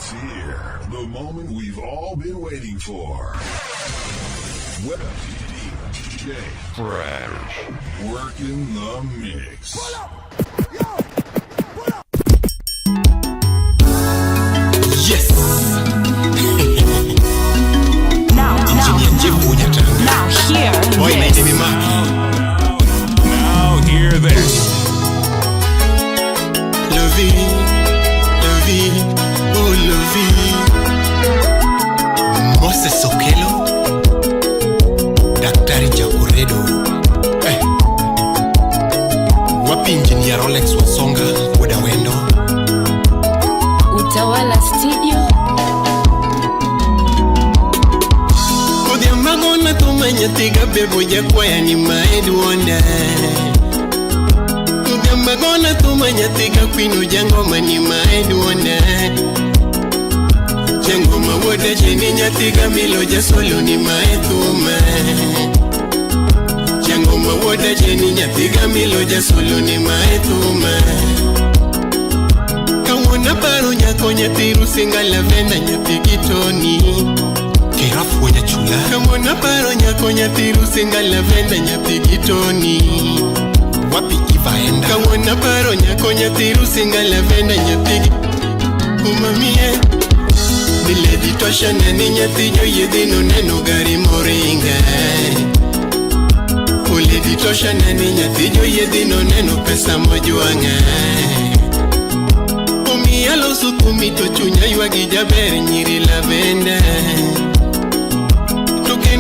It's here, the moment we've all been waiting for. DJ Fresh, working the mix. Pull up! Yo! Pull up! Yes! Now hear Boy, this. Now hear this. Lovey, oh Lovey. Moses Okelo, Daktari Jakuredo. Wapi engineer Rolex Wasonga, Uda Wendo. Utawala Studio. Magona tumanya tiga bebo ya kwaya ni maedwonda. Magona tumanya tiga kwinu jangoma ni maedwonda. Jangoma woda jeni nyatiga milo jasolo ni maeduma. Jangoma woda jeni nyatiga milo jasolo ni maeduma. Kawona baro nyako nyatiru singa lavenda nyapikitoni. Kerafu wenya chula Kamona paro nyako nyatiru singa lavenda nyapigitoni. Wapi iva enda Kamona paro nyako nyatiru singa lavenda nyapigi Umamie Niledi tosha nani nyatinyo yedino neno gari moringa. Uledi tosha nani nyatinyo yedino neno pesa mojuanga. Umiyalo sukumito chunya yuagi jaberi nyiri lavenda.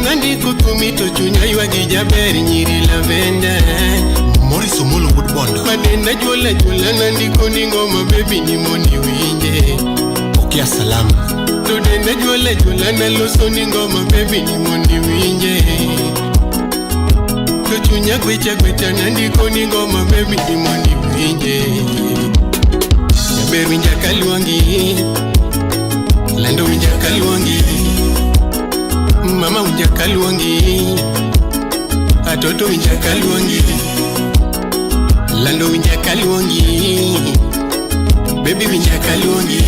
Nandi kukumito chunya yuagi jaberi nyiri lavenda. Moriso molo woodbond Madenda jwala nandi koni ngoma baby ni moni winje. Okia salama Tudenda jwala naloso ni ngoma baby ni moni winje. Tuchunya gweta nandi koni ngoma baby ni moni winje. Jaber winja kaluangi Lando winja kaluangi Mama unja kaluangi, atoto unja kaluangi, Lando unja kaluangi, baby unja kaluangi,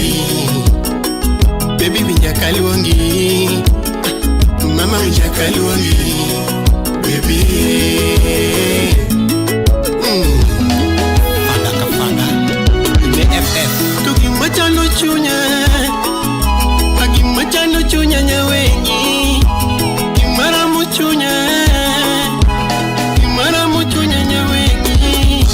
baby unja kaluangi, mama unja kaluangi, baby. Fada kafada, ne FF. Toki machano chunya, agi machano chunya nyawengi. Imara nyawengi.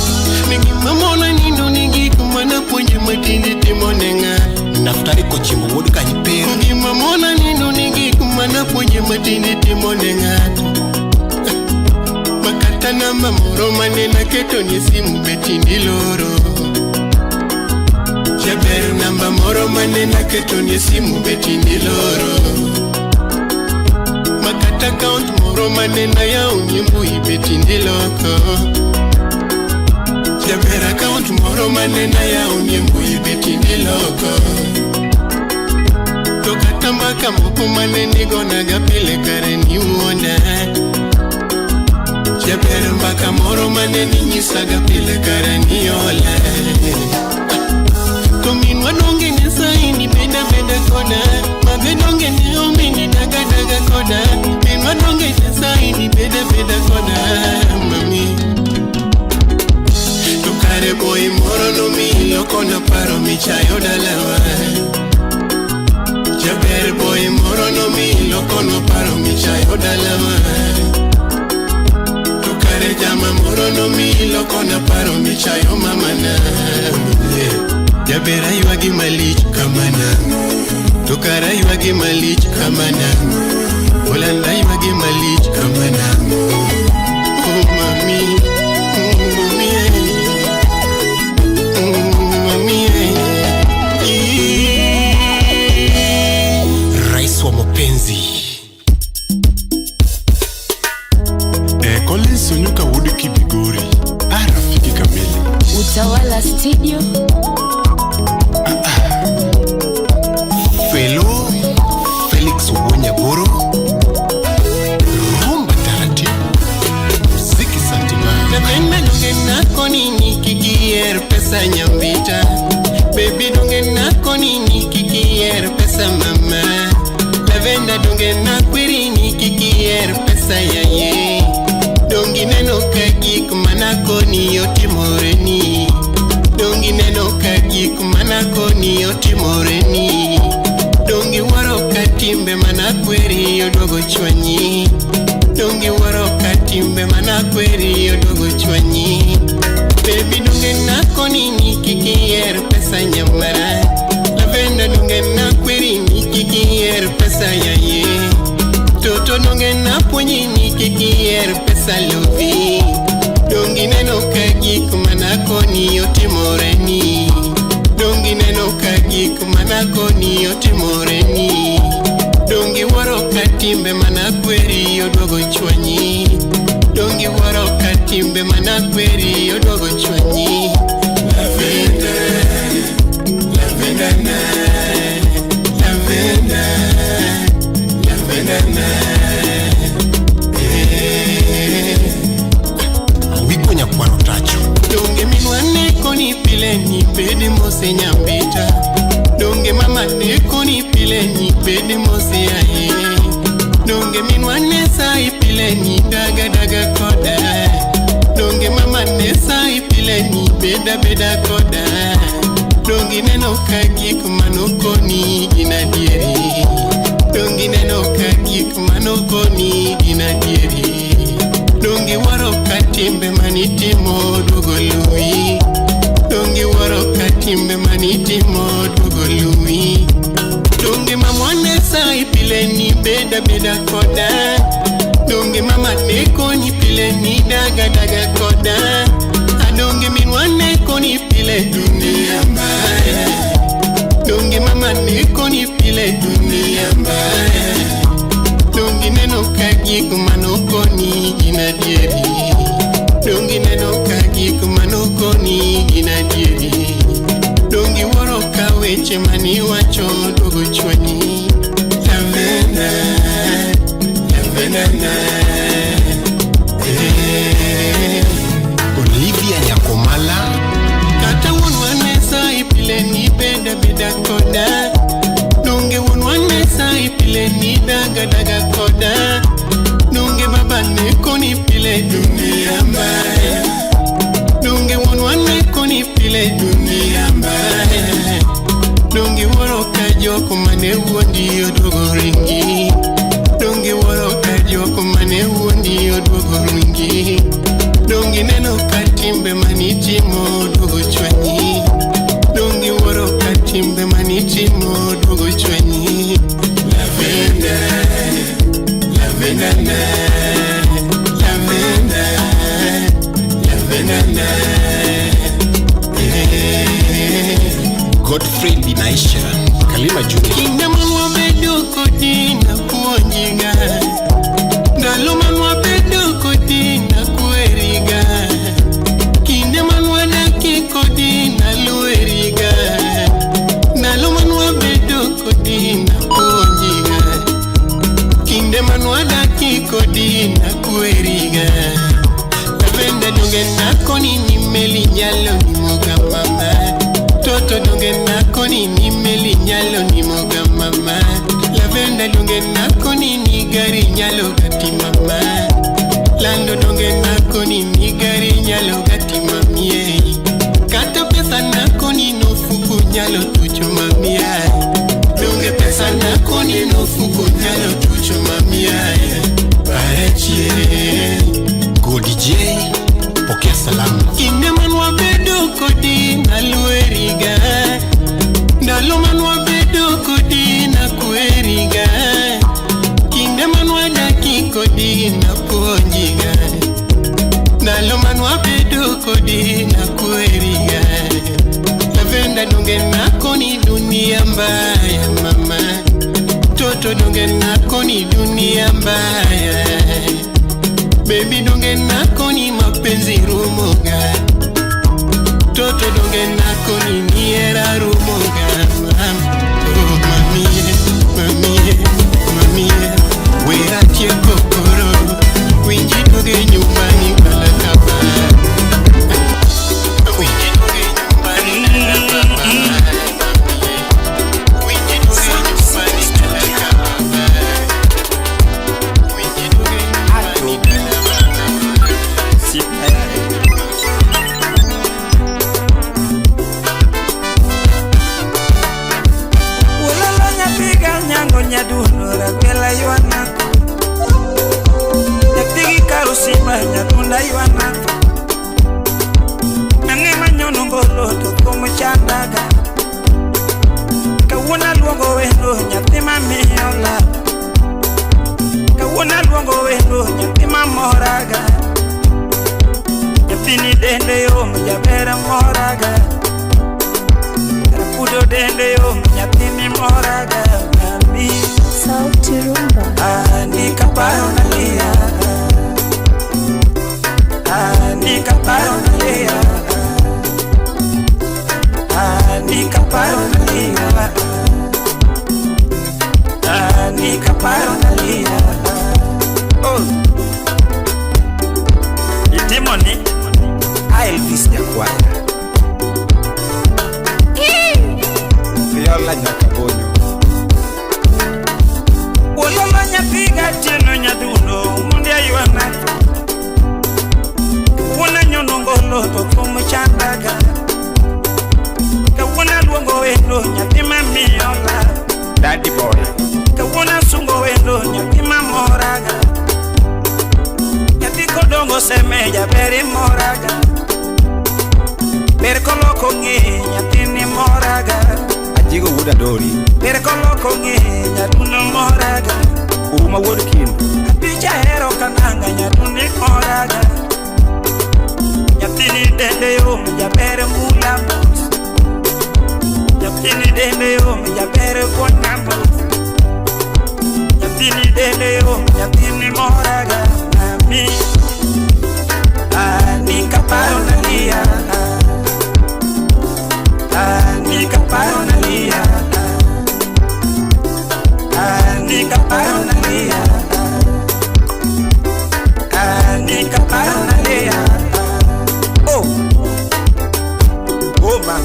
Nigi mamona nino nigi kumana ponye matindi timonenga. Naftari kochimbo wodu kanyiperu. Nigi mamona nino nigi kumana ponye matindi timonenga. Makata na mamoro manena keto nyesimu betindi loro. Jaberu namba moro manena keto nyesimu betindi loro. Makata account moro manena ya unyimbu ibetindi loko. Jaber account moro manena ya unyimbu ibetindi loko. Tokata mbaka moko maneni gona gapile kare ni uona. Jaber mbaka moro maneni nyisa gapile kare ni ola. Kominwa nonge nesaini benda kona. Mabenonge ni omini daga kona. Minwa nonge nesaini benda kona. Mami Tukare boy moro no mi loko na paro mi chayo dalawa. Jaber boy moro no mi loko no paro mi chayo dalawa. Tukare jama moro no mi loko na paro mi chayo mamana. Jabera yuagi malich kamana. Tukara yuagi malich kamana. Olanda yuagi malich kamana. Oh mami, mami, Rais wa mapenzi. Collins Onyuka Wood Kibigori. Rafiki kamili. Utawala Studio. Felo Felix Wonyaboro. Rumba taratibu. Muziki santima. otimoreni. Dongi waro katimbe manakweri odogo chwanyi. Dongi waro katimbe manakweri odogo chwanyi. Baby donge nako nini kikier pesa nyamara. Lavenda donge nakweri ni kikier pesa yaye. Toto donge naponyi ni kikier pesa lovi. Dongi neno kagik manako ni otimoreni. Dongi neno kagik manako ni otimoreni. Dongi waro katimbe manakweri odogo chwanyi. Dongi waro katimbe manakweri odogo chwanyi. Lavenda, lavenda na, lavenda, lavenda na. Wikonya kwaro tacho. Donge minwane koni pile ni bedi mose nyambita. Donge mama ne koni pile ni bedi mose aye. Donge minwane sai pile ni daga daga koda. Donge mama ne sai pile ni beda beda koda. Donge neno kagik manoko ni ginadieri. Donge neno kagik manoko ni ginadieri. Dongi waro katimbe manitimo dugolui. Dongi waro katimbe manitimo dugolui. Dongi mamwane sai pile ni beda beda koda. Dongi mama neko ni pile ni daga daga koda. Adongi minwane koni pile dunia mbaya. Dongi mama neko ni pile dunia mbaya. Dongi neno kagik manoko ni ginadieri. Dongi neno kagik manoko ni ginadieri. Dongi waro kaweche mani wacho dogo chwanyi. Lavenda, lavenda na. Olivia Nyakomala. Kata wonwane sai pile ni beda beda koda. Donge wonwane sai pile ni daga daga koda. Donge baba neko ni pile dunia mbaya. Donge wonwane koni pile dunia mbaya. Donge waro kajoko mane wondi odogo ringi. Donge waro kajoko mane wondi odogo ringi. Donge neno katimbe manitimo odogo chwanyi. Donge waro katimbe manitimo odogo chwanyi. Lavenda, lavenda na, lavenda, lavenda na. Godfrey Binaisha Kalima Junior. Kina mwa bedo kodina kuonjiga. Ndalo mwa bedo kodina kueriga. Kina mwa daki kodina lueriga. Ndalo mwa bedo kodina kuonjiga. Kinde mwa daki kodina kueriga. Lavenda donge nako ni nimeli nyalo ni moga mama. Toto donge nako ni nimeli nyalo ni moga mama. Lavenda donge nako ni gari nyalo gati mama. Lando donge nako ni gari nyalo gati mamie. Kata pesa nako ni nofuku nyalo tucho mamia. Donge pesa nako ni nofuku nyalo tucho mamia. Parechie Go DJ pokea salamu. Kinde manwa bedo kodi na lueriga. Ndalo manwa bedo kodi na kueriga. Kinde manwa daki kodi na kuonjiga. Ndalo manwa bedo kodi na kueriga. Lavenda donge nako ni dunia mbaya mama. Toto donge nako ni dunia mbaya. Baby donge nako ni mapenzi rumoga. Toto donge nako ni niera rumoga. Oh mamie, mamie, mamie. Wera tie kokoro. Winji doge nyumbani balakaba. Winji doge nyumbani balakaba. Winji doge nyumbani balakaba. Winji doge nyumbani balakaba. nyago nyadundo rakwela yuana Yaktigi karusima nyadunda yuana Nane manyono ngolo toko mchandaga Kawuna luongo wendo nyatima miola Kawuna luongo wendo nyatima moraga Nyatini dende yo mjabera moraga Udo dende yo nyatini moraga Nami Sauti Rumba. Ni kaparo nalia Ni kaparo nalia Ni kaparo nalia Ni kaparo nalia Oh Itimoni Elvis ya kwaya Viola nyakabonyo Wololo nyapiga tino nyadundo Mundi ayuana Wuna nyono ngolo toko mchandaga Kawuna luongo wendo nyatima miola Daddy boy Kawuna sungo wendo nyatima moraga Nyatiko dongo semeja beri moraga Beri koloko nge nyatini moraga Ajigo wuda dori Beri koloko nge nyadundo moraga Uma wodkin Apija hero kananga nyadundi moraga Nyatini dende yo mjabere mula boots Nyatini dende yo mjabere kona boots Nyatini dende yo nyatini moraga Nami Ni kaparo nalia Ni kaparo nalia Ni kaparo nalia Ni kaparo nalia Oh Goma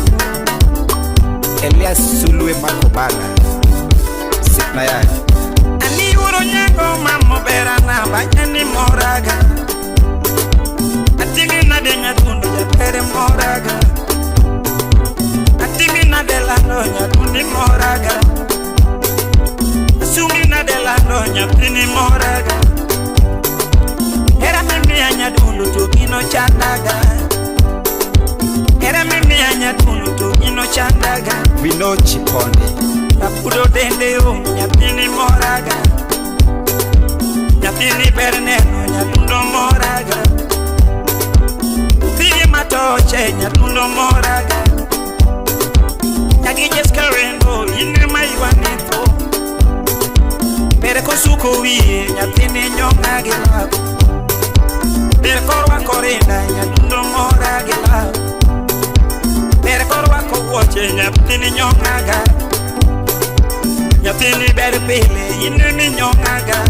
Elias Sulwe Makobana Sipna ya Ani uro nyago mamo berana Banyani moraga Atimi na de nyatundu ya pere moraga Atimi na de lano nyatundi moraga Asumi na de lano nyatini moraga Era mimi ya nyatundu tukino chandaga Era mimi ya nyatundu tukino chandaga Vino chipone Napudo dende yo nyatini moraga Nyatini berneno nyatundo moraga Fili matoche nyatundo moraga Nyagi jeskarendo ine maiwanito Pere kosuko wie nyatini nyonga gila Pere korwa korenda nyatundo moraga Pere korwa kowoche nyatini nyonga Nyatini bere pele ine mi nyonga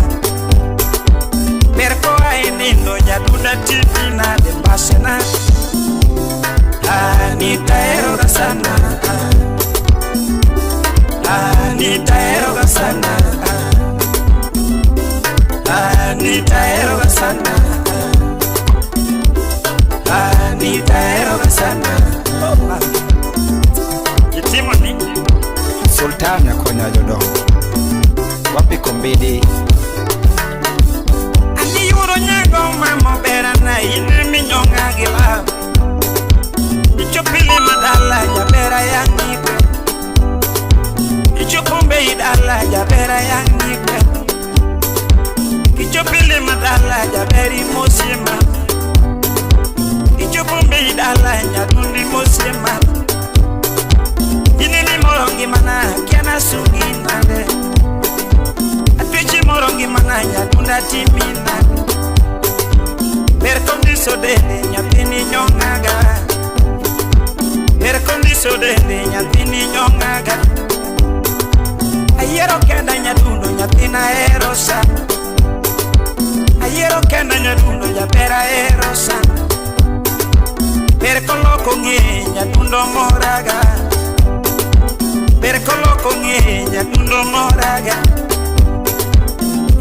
Pere koa enindo nyatunda tifina de basena Nitaeroga sana Nitaeroga sana Nitaeroga sana Nitaeroga sana Itimoni Sultan ya konya jodongo Wapi kombidi Ani yuro nyago mamo berana ine minyonga gila Ichopili madala ya bera ya nikwe Ichopombe idala ya bera ya nikwe Ichopili madala ya beri mosima Ichopombe idala ya dundi mosima Inini morongi mana kiana sungi nande Atwichi morongi mana ya dunda timi nande Berkondiso dele nyatini nyongaga Berkondiso dele nyatini nyongaga Ayero kenda nyadundo nyatina erosa Ayero kenda nyadundo nyapera erosa Berkoloko nge nyadundo moraga Berkoloko nge nyadundo moraga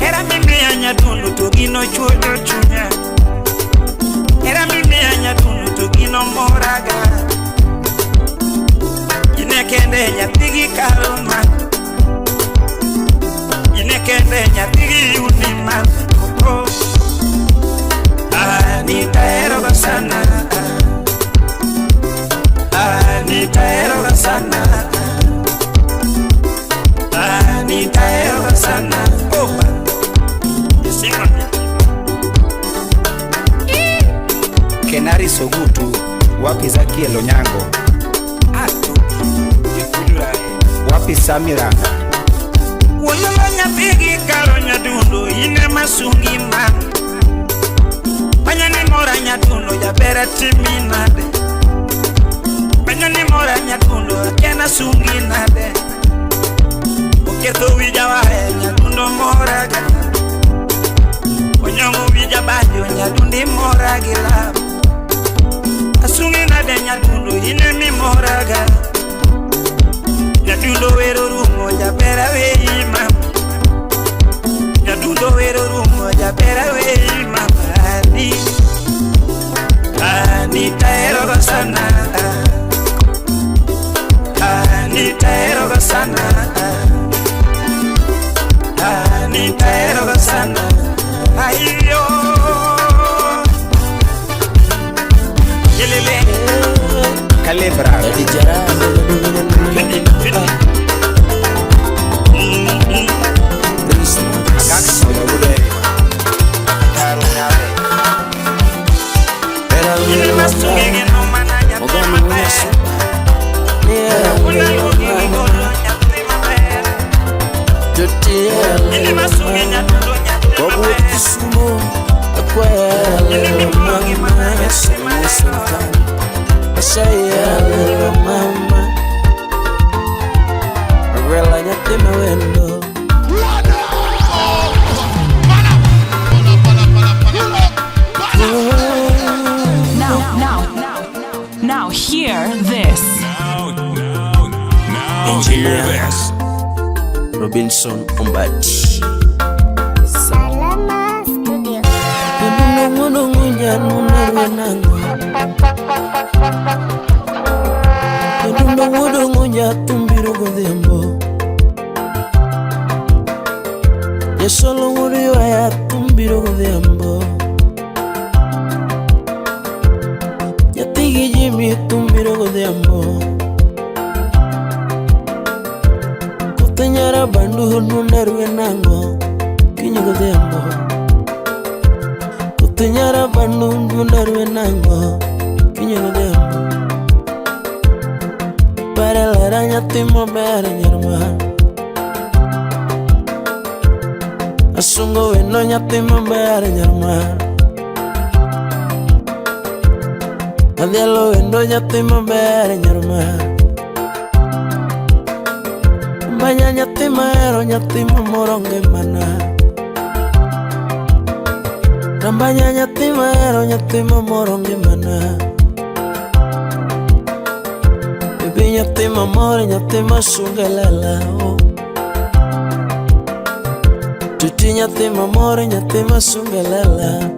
Era mimi ya nyadundo tugino chuojo chunya Era mimi ya nyadundo tugino moraga Inekende nyatigi karuma Sogutu wapi Zakiel Onyango atu wapi Samiranga Wololo nyapigi karo nyadundo ine masungi ma Banyani mora nyadundo ya bera timinade Banyani mora nyadundo kena sungi nade Uketo wija wae nyadundo mora gana Onyongo wija bajo nyadundi mora gila Asungi nade nyadundo ine mi mora gana Nyadundo wero rumo jabera wei mama Nyadundo wero rumo jabera wei mama Anita eroga sana Anita eroga sana Anita eroga sana Ayo Yelele Kalebra Now hear this. Now hear this. Robinson Ombati. Salama Studio. Nungunya nunarwananga. Nungunya tumbiro godembo. Yesolo nguriwa ya tumbiro godembo. Yatigi jimi tumbiro godembo. Kutanyara bandu nunarwananga. Kinyo godembo. Kutanyara bandu nunarwananga. Kinyo godembo. Para la araña timo mere nyarma Asungo weno nyatimo mere nyarma Adielo weno nyatimo mere nyarma Banya nyatimo moronge mana Nambanya nyatimo moronge mana Nyatima more, nyatima sungalala Tuti nyatima more, nyatima sungalala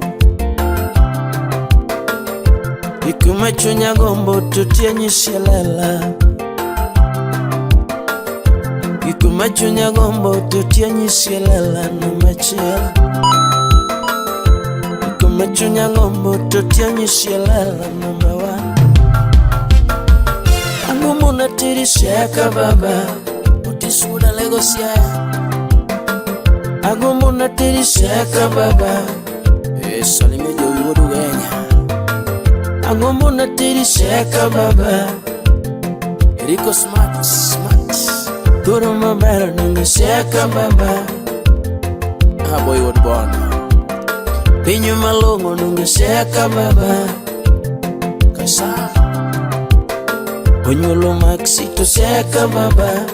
Ikumachunya gombo, tuti anyishalala Ikumachunya gombo, tuti anyishalala Numachela Ikumachunya gombo, tuti anyishalala Number one Muna tiri shaka baba Utisuda legosia Agumuna tiri shaka baba Salime jo yodu genya Agumuna tiri shaka baba Eriko smart Turu mabara nungi shaka baba Boy would born Pinyu malongo nungi shaka baba Kasa Onyolo maxi to seka baba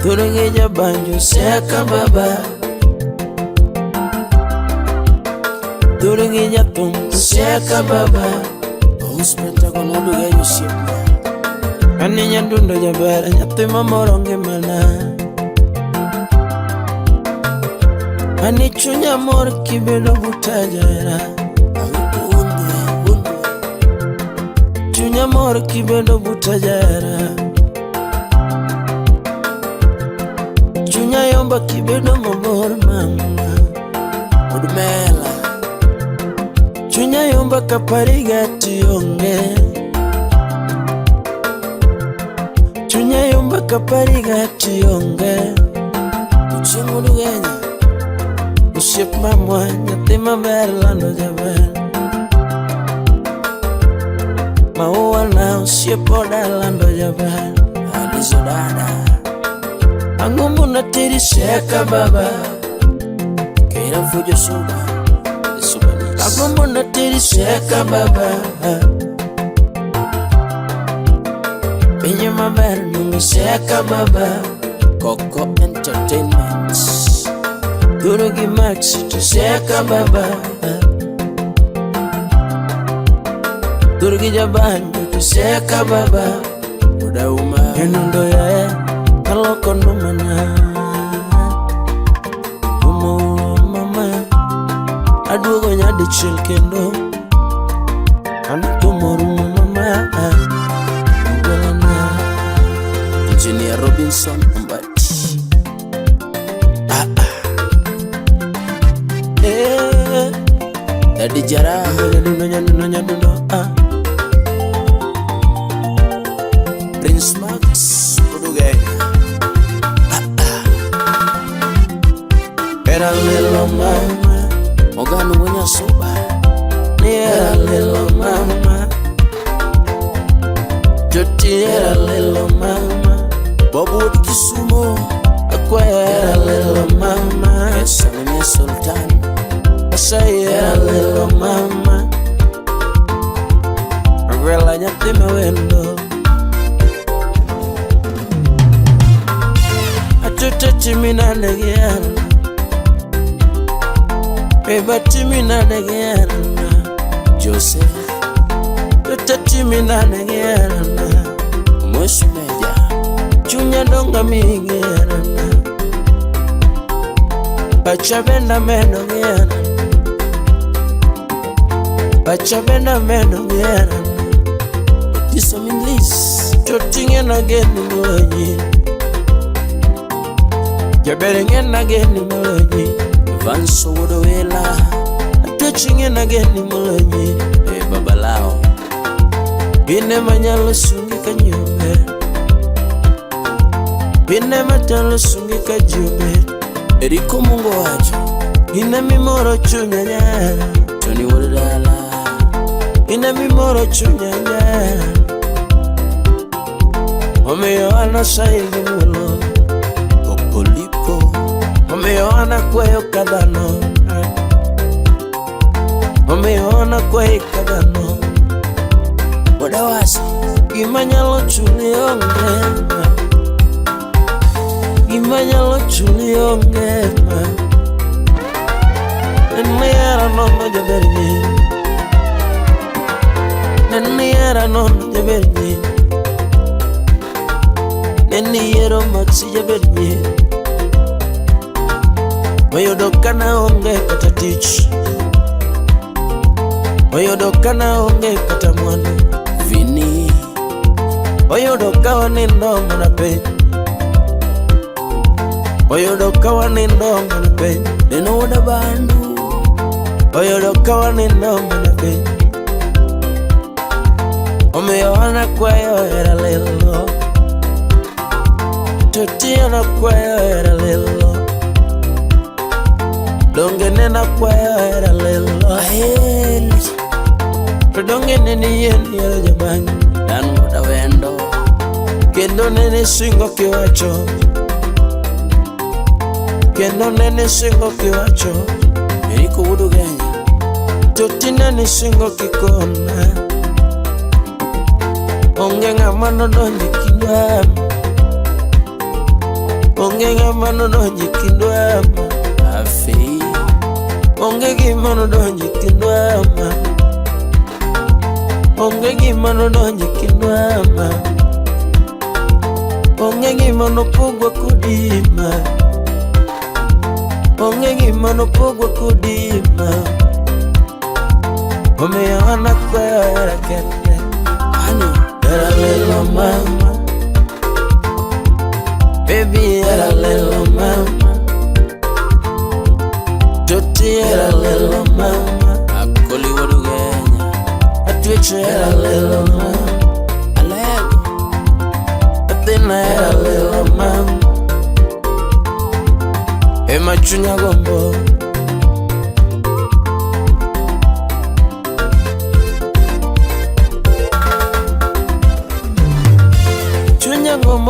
Turengeja banjo seka baba Turengeja tum to seka baba Uspeta konodu geju shipma Aninya dundo jabara nyatima moronge mana Anichunya mor kibedo butajara Chunya mor kibedo butajara Chunya yomba kibedo mabor mama Udmela Chunya yomba kapariga tiyonge Chunya yomba kapariga tiyonge Uchingu lugenya Osiep mamwa nyathi maber lando jaber. Maua na osiep oda lando jaber. Alizo dada Angombo na teri seka baba Kera fujo suba Angombo na teri seka baba Penye maber nungi seka baba Coco Entertainment Gurugi Maxi to seka baba Gurugi Jabanjo to seka baba Uda uma Enundo ya Kaloko no mana Umo mama Adugo nyadi chill kendo Anatumoru mama Mugolana Engineer Robinson Mbati Daddy Jara Nyaduno Prince Max Uduge Era little mama Moganu mwenye soba Era little mama Joti era little mama Bobo Kisumo Akwa era little mama Esamini Sultan Asa era little mama Rela nyati mawendo Timina negiana Eba timina negiana Joseph Tuta timina negiana Musmeja Chunya donga migiana Pachabenda meno giana Pachabenda meno giana Tisominlis Chotinga geni mwenye Jaberingen again in Mulani, Vanso Wodowela, touching in again in Mulani, Babalao. Pinemanyalo Sungika Jume, Pinematalo Sungika Jume, Eriko Mungo Ajo, Inamimoro Chunya, Tony Wodala, Inamimoro Chunya, Omeana Saigi Mulo. Omeona kweyo kadano Omeona kweyo kadano Wadawasi Gimanyalo chuli onge Gimanyalo chuli onge Neniera nono jaberni Neniera nono jaberni Neniero maxi jaberni Oyodokana onge kata tich Oyodokana onge kata mwanu Vini Oyodoka wanindo mwana pe Oyodoka wanindo mwana pe Neno wada bandu Oyodoka wanindo mwana pe Omeyohana kwayo era lelo Totiana kwayo era lelo Donge nena kwayo era lelo Aheli Donge nene yeni era jamani Danu muda wendo Kendo nene singo kiwacho Kendo nene singo kiwacho Eriko wudu ganya Toti nene singo kikona Onge ngamano donji kindwama Onge ngamano donji kindwama Afi Onge gimano donji kindwama Onge gimano donji kindwama Onge gimano pugwa kudima Onge gimano pugwa kudima Omeyohana kwayo era kende Ani era lelo mama Baby era lelo mama Toti era lelo mama Akoli wadu genya Atwiche era lelo mama Alego Athena era lelo mama Ema chunya gombo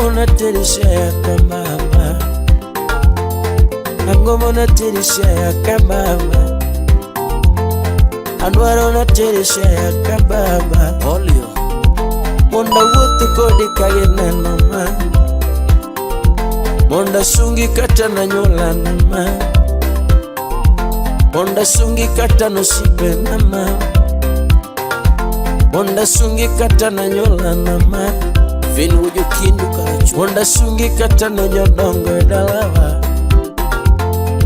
mona terisha ya kamama, ango mona terisha ya kamama, anwaro na terisha ya kamama. Olio monda wutu kodi kage neno ma, monda sungi kata na nyola nama, monda sungi kata no sipe nama, monda sungi kata na nyola nama. Vin wujo kindu karachu, monda sungi kata na jodongo edalawa,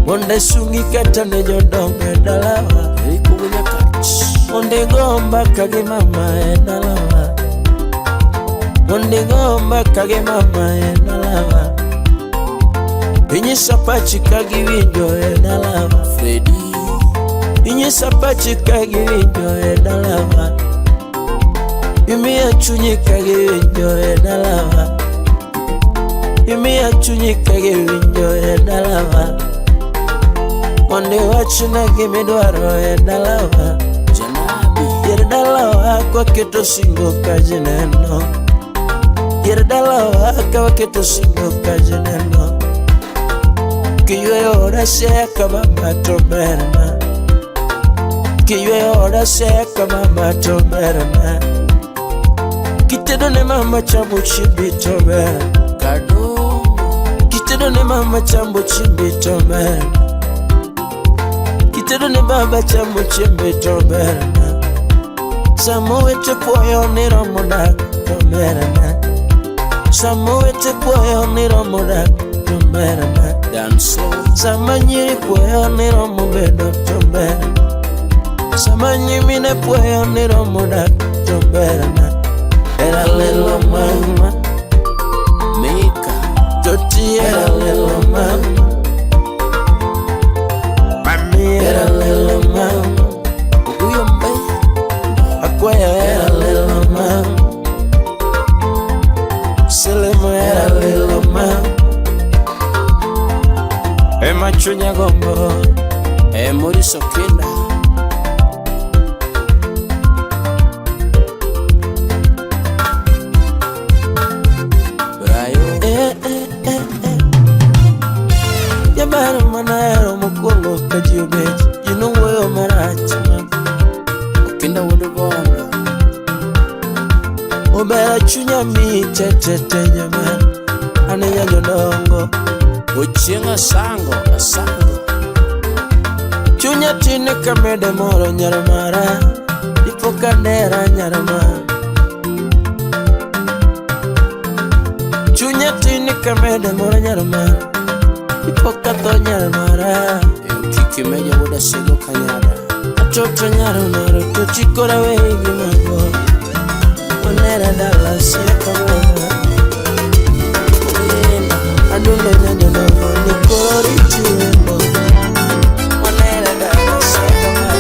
monda sungi kata na jodongo edalawa. Kubunya kach, monda gomba kage mama edalawa, monda gomba kage mama edalawa. Inye sapachi kage winjo edalawa. Freddy, inye sapachi kage winjo edalawa. Yumi ya chunyi kage winjo edalawa, yumi ya chunyi kage winjo edalawa. Monde wachuna gimi dwaro edalawa, janabi yerdalawa kwa keto singo kajineno, yerdalawa kwa keto singo kajineno. Kiywe ora sheka mama toberna, kiywe ora sheka mama toberna. Kitedo ne mama chambo chimbi toberna, kado kitedo ne mama chambo chimbi toberna, kitedo ne baba chambo chimbi toberna. Samo wete poyo ni ramoda toberna, samo wete poyo ni ramoda toberna. Dance sama nyiri poyo ni ramobedo toberna, sama nyimine poyo ni ramoda toberna. Era little mama, Mika, Toti era little mama, Mami era little mama, Uyombe, Akwaya era little mama, Selema era little mama, Ema Chunya Gombo, Muriso Kinda. Manero mukongo kajiobeji, you know where you're marachima. Okinda wudu bondo, obera chunya mi tete nyama, ane ya nyonongo, uchinga sango, asango. Chunya tine kamede moro nyaramara, ipo kandera nyaramara. Chunya tine kamede moro nyaramara, ipoka to nyaramara. Kiki meja wuda sego kanyara, atoto nyaramara, to chikora wegi mango, onera dala seka mwana. Adule nyanyo nango, nikori chuendo, onera dala seka mwana.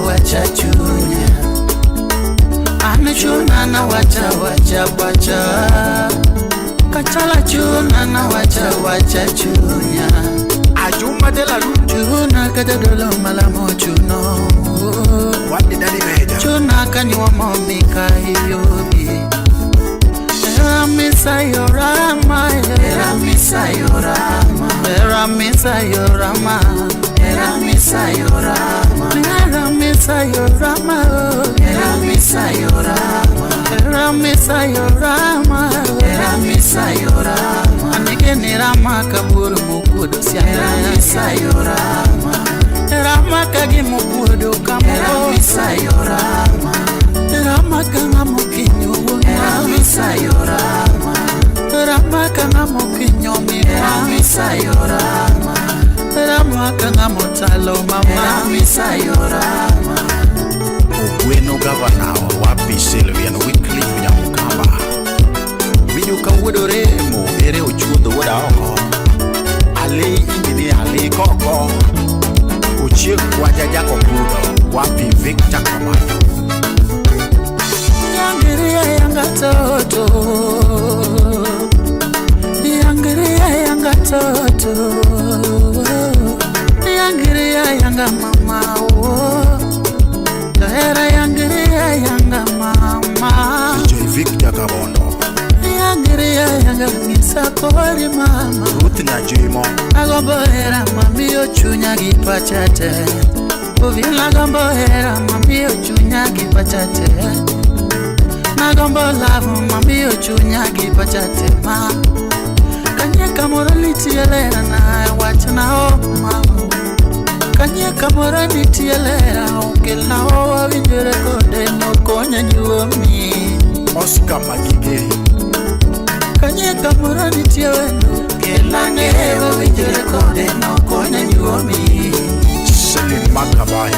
Wacha chunya, chuna na wacha kachala chuna na wacha chunya. Ajuma de la chuna kada dolo malamo chuno. What did I mean? Chuna kani wa mommy kayobi. Era misayorama, era misayorama, era misayorama, era misayorama, era misayorama, era misayorama, era misayorama, era misayorama. Anigeni rama kaburu mukudo sia, era misayorama, era makagi mukudo kamo, era misayorama, era makanga mukinyo, era misayorama, era makanga mukinyo mi, era misayorama, era makanga mutalo mama, era misayorama. Bueno governor wapi Sylvian Wycliffe Nyamukamba Winyuka wodoremo ere ochudo woda oko Ali Engineer Ali Koko Uchiek Wajaja Kokudo Wapi Victor Komando Yangiria yanga toto Yangiria yanga toto Yangiria yanga mama Tahera yangiria yanga mama DJ Victor Kabondo Yangiria yanga misakori mama Ruth Nyajimo Agombohera mami ochunya gipachate Uvila gombohera mami ochunya gipachate Nagombo love mami ochunya gipachate ma Kanye kamora litielera na wachana o mama Kanye kamora litielera ongela o winjere kode no konya nyuomi Oscar Magige Kanye kamora litielera kelane o winjere kode no konya nyuomi Celine Makabayo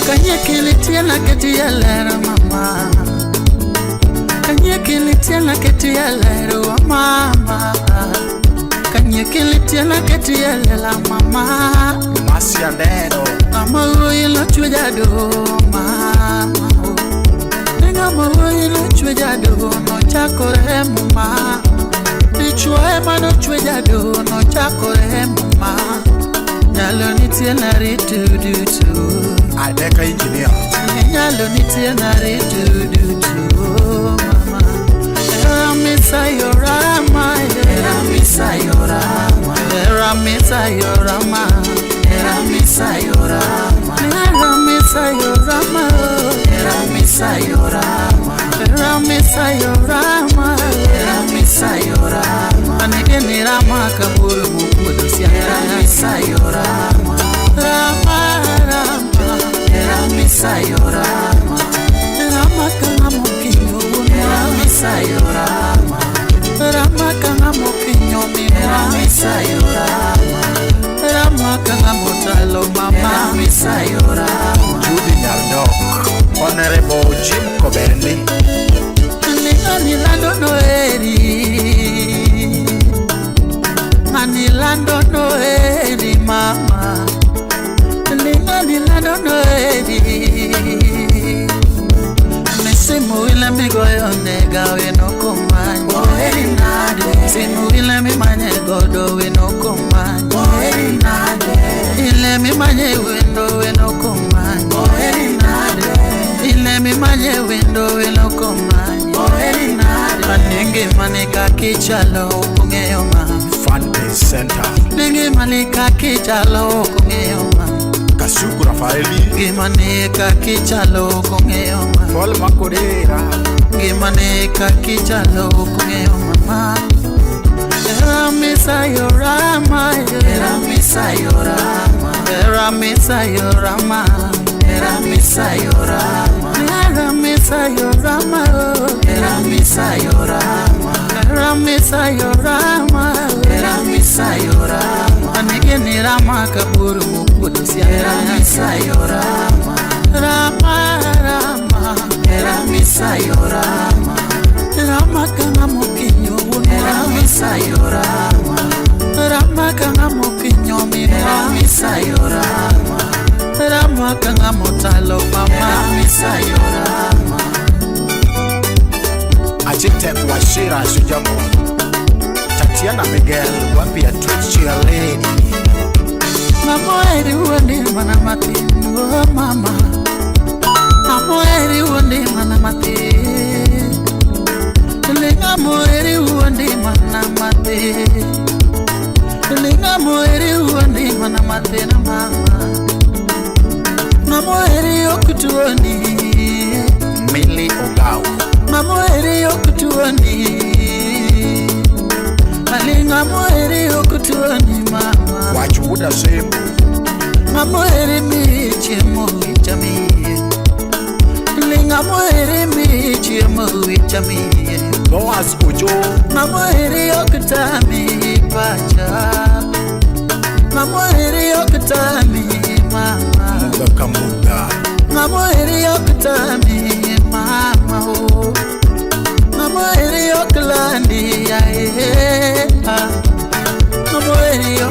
Kanye kilitiela ketielera mama Kanye kilitiela ketielera mama Kanye kilitiela ketielera mama Masia Neno Mama uilo chujado mama Nenga uilo chujado no chakore mama Ichwa mano chujado no chakore mama Nyalo nitiela ritu Adeka Engineer Nyalo nitiela ritu mama Eramisa yorama Eramisa yorama Eramisa yorama Eramisa yorama Eramisa yorama Eramisa yorama Eramisa yorama Eramisa yorama Anigeni rama kaburu mukudu siya Eramisa yorama Rama rama Eramisa yorama Rama kanga mukinyo Eramisa yorama Rama kanga mukinyo Eramisa yorama Rama kanga mutalo mama Eramisa yorama Judy Nyardok Honorable Jim Koberni Nilando noeri Manilando noeri mama Nilando noeri Simu ile migoyo nega weno kumanya Oeri nade Simu ile mi manye godo weno kumanya Oeri nade Ile mi manye weno kumanya Oeri nade Ile mi manye weno kumanya Oeri nade Maningi manika kichalo kungeyo ma Fundraise Center Ningi manika kichalo kungeyo ma Kasuku Rafaeli Gimanika kichalo kungeyo ma Paul Makorera Gimanika kichalo kungeyo mama Eramisa yorama Eramisa yorama Eramisa yorama Eramisa yorama Eramisa yorama Eramisa yorama Eramisa yorama Eramisa yorama Anigeni rama kaburu mukudu siya Eramisa yorama Rama rama Eramisa yorama Rama kanga mukinyo Eramisa yorama Rama kanga mukinyo Eramisa yorama Rama kanga mutalo mama Eramisa yorama Ajitek Washira Sujamo Tatiana Miguel Wapi a Twitch your lady Namoeri undi mana mati oh mama Namoeri undi mana mati Linga moeri undi mana mati Linga moeri undi mana mati na mama Namoeri okutuoni Millie Ogao Namoeri okutuoni Alinga moeri okutuoni mama Wachuda Sembu Namoeri michemo ichamiye Linga moeri michemo ichamiye Boaz Ojo Namoeri okutami pacha Namoeri okutami mama Muga Namoeri okutami mama oh Namoeri okulandi ya Namoeri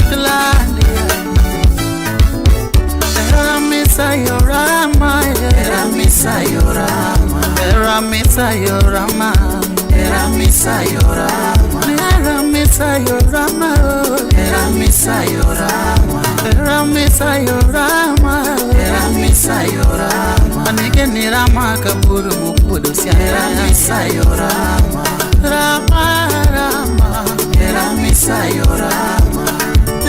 misa yorama, era misa yorama, era misa yorama, era misa yorama, era misa yorama, era misa yorama. Anige ni rama kaburu mukudu sia era misa yorama, rama rama, era misa yorama,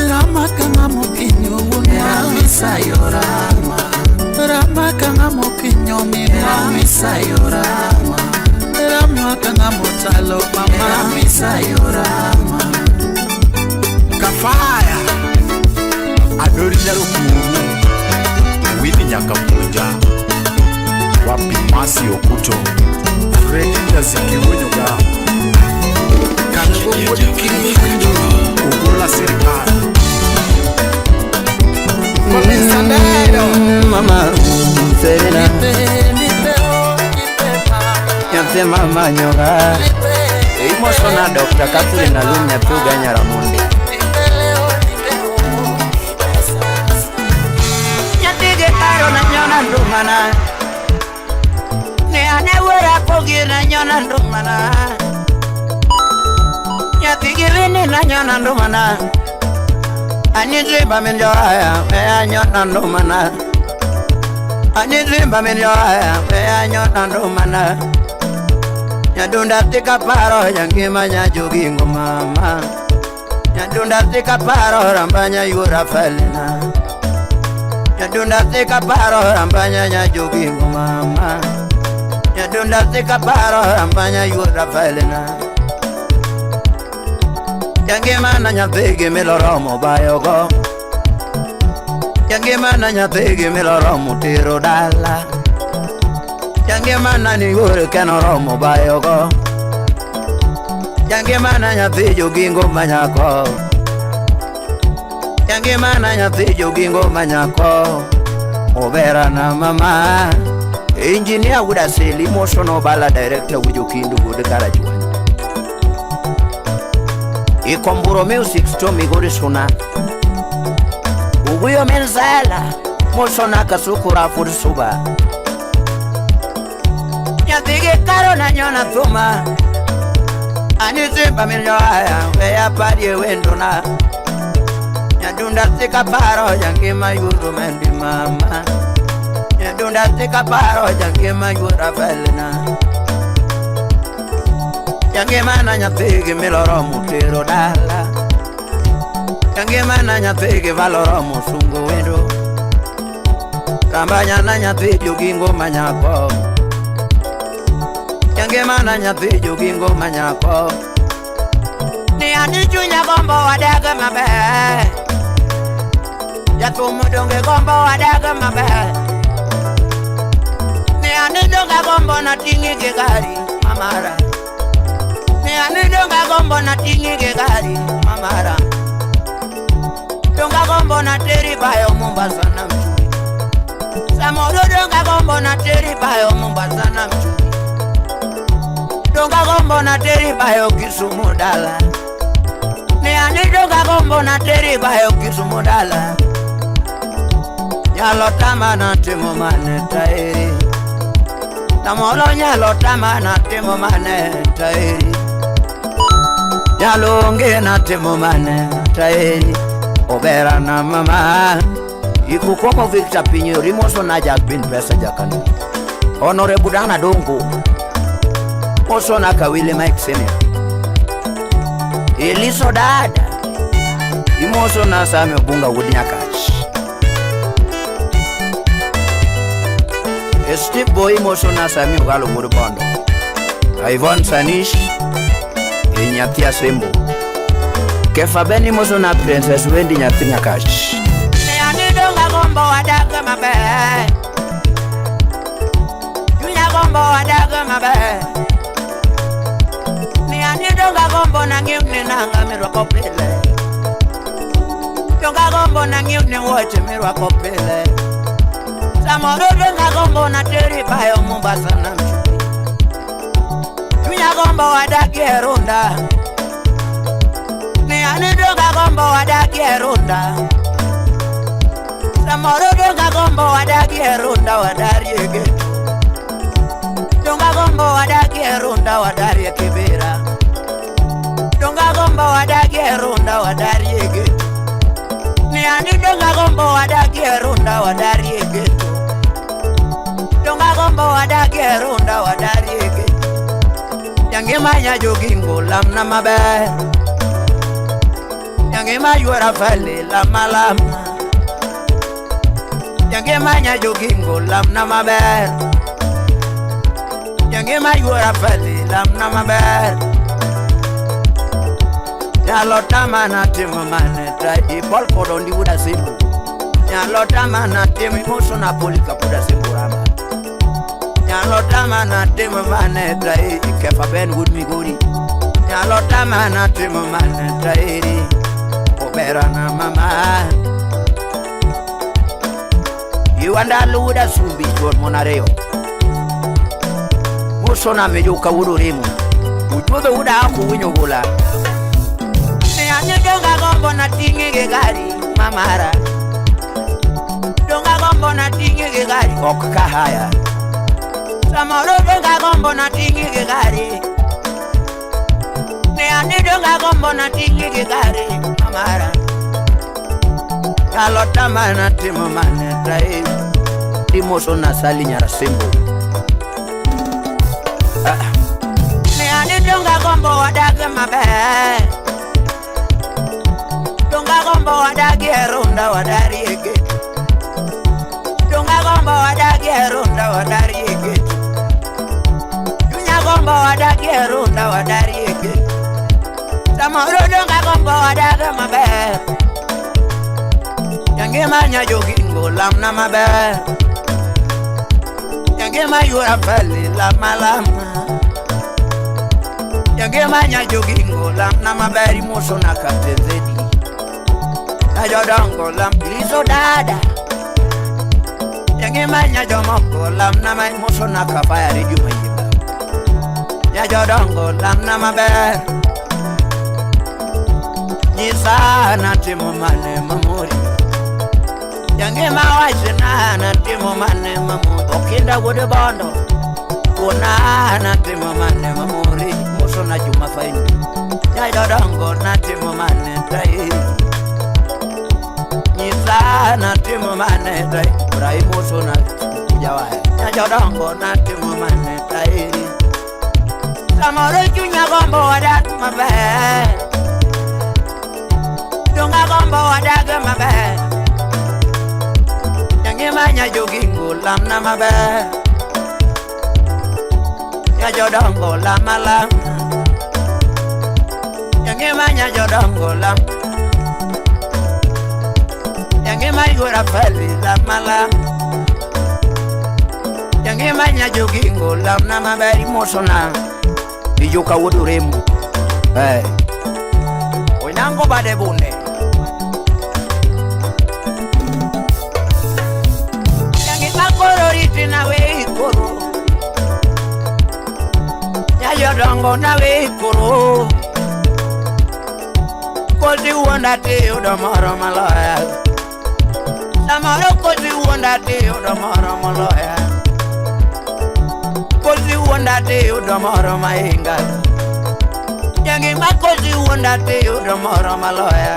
rama kama mukinyo era misa yorama, rama kama mukinyo mi era misa yorama, rama kama mutalo mama era misa yorama. Kafaya adori nyarukumu wini nyakapunja wapi masi okuto Fredi Nasikiwunyuga Ugola serikali Mama Serena Yamse mama nyoga Imosona Dr. Catherine Alumne Puga Nyaramundi Nyatige karo na nyona ndumana Ne anewera pogi na nyona ndumana Nyatige vini na nyona ndumana Anizimba minjoaya Mea nyona ndumana Anizimba minjoaya Mea nyona ndumana Nyadunda tika paro Yangima nyajugingo mama Nyadunda tika paro Rambanya yura falina Nyadunda tika paro Rambanya nyajugingo mama Nyadunda tika paro Rambanya yura falina Yangima na nyapigi miloromo bayogo Yangima na nyapigi miloromo tiro dala Yangima na nigure kenoromo bayogo Yangima na nyapijo gingo manyako Yangima na nyapijo gingo manyako Obera na mama Engineer wuda seli motion bala director wujo kindu wude karajuani Ikomburo music stomi gore sona Uguyo menzala Mosona kasukura fursuba Nyatige karo na nyona thuma Anizimba milioaya Wea padye wendona Nyadunda tika paro Yangima yuru mendi mama Nyadunda tika paro Yangima yura felina Yangima na nyapigi miloromu tiro dala Yangima na nyapigi valoromu sungu wendo Kambanya na nyapigi ugingo manyako Yangima na nyapigi ugingo manyako Ni anichunya gombo wadaga mabe Yatumudonge gombo wadaga mabe Ni anidonga gombo na tingi gigari mamara Ni anidonga gombo na tingi gigari mamara Donga gombo na teri bayo Mombasa na mchuri Samoro donga gombo na teri bayo Mombasa na mchuri Donga gombo na teri bayo Kisumu dala Ni anidonga gombo na teri bayo Kisumu dala Nyalo tama na timo mane tairi Namolo nyalo tama na timo mane tairi Nyalo onge na timo mane tairi Obera na mama Iku komo Victor Pinyo Rimoso na jakbin pesa jakanu Honore budana dongo Oso na kawili Mike Senior Eliso dada Imoso na same bunga wudinyakach Steve Boy Moso na same ugalo burubondo Ivon Sanish Inyatia Sembo Kefa Beni Moso na Princess Wendy Nyatinyakach Neanidonga gombo wadaga mabe Yunya gombo wadaga mabe Neanidonga gombo na ngimne nanga mirwa kopele Donga gombo na ngimne wote mirwa kopele Samoro donga gombo na teri bayo Mombasa na mchuri Yunya gombo wadaga runda Neanidonga gombo wadaga runda Samoro donga gombo wadaga runda wadari egeto Donga gombo gombo wadagie runda wadarie kibera. Donga gombo wadagie runda wadarie geto. Niani donga gombo wadagie runda wadarie geto. Donga gombo wadagie runda wadarie geto. Yange manya jogingo lamna maber. Yange mayuara fale lama lama. Yange manya jogingo lamna maber. Yange mayuara fale lamna maber. Nyalota mana timo mane trai pol kodondi uda simbu. Nyalota mana timo muso na polika puda simbu rama. Nyalota mana timo mane trai kefa ben wood migori. Nyalota mana timo mane trai obera na mama. Iwanda luda sumbi jor monareo. Muso na mejuka uru rimu. Ujude uda aku winyo gula. Nianye donga gombo na tingi gari mamara. Donga gombo na tingi gari okahaya. Samoro donga gombo na tingi gari. Nianye donga gombo na tingi gari mamara. Kalota mana timo mane trai. Timoso na sali nyara simbo. Nianye donga gombo wadage mabe. Donga gombo wadagie runda wadarie geto. Donga gombo wadagie runda wadarie geto. Dunya gombo wadagie runda wadarie geto. Samoro donga gombo wadagie mabe. Yange manya jogingo lamna mabe. Yange mayura fale lama lama. Yange manya jogingo lamna mabe. Muso na Captain Zedi. Najodongo lam liso dada. Yange manya jomoko lam na mai muso na kafaya reju mayimba. Najodongo lam na maber. Nisa na timo mane mamuri. Yange mawaje na timo mane mamuri. Okinda gude bondo. Kuna na timo mane mamuri. Muso na juma faini. Najodongo na timo mane trai. Na timo mane trai Brai muso na jawaya Najodongo na timo mane trai Samoro junya gombo wadak mabe. Donga gombo wadak mabe. Yange manya jogingo lamna mabe. Najodongo lama lama. Yange manya jodongo lam. Yange mayura fali lama lama. Yange manya jogingo lamna mabari mosona. Ijuka wuduremu. Hey. Oinango bade bunde. Yange makoro riti na we koro. Nyayodongo na we koro. Kozi uonda te udomoro maloya. Samaro kozi uonda te udomoro maloya. Kozi uonda te udomoro mainga. Yange makozi uonda te udomoro maloya.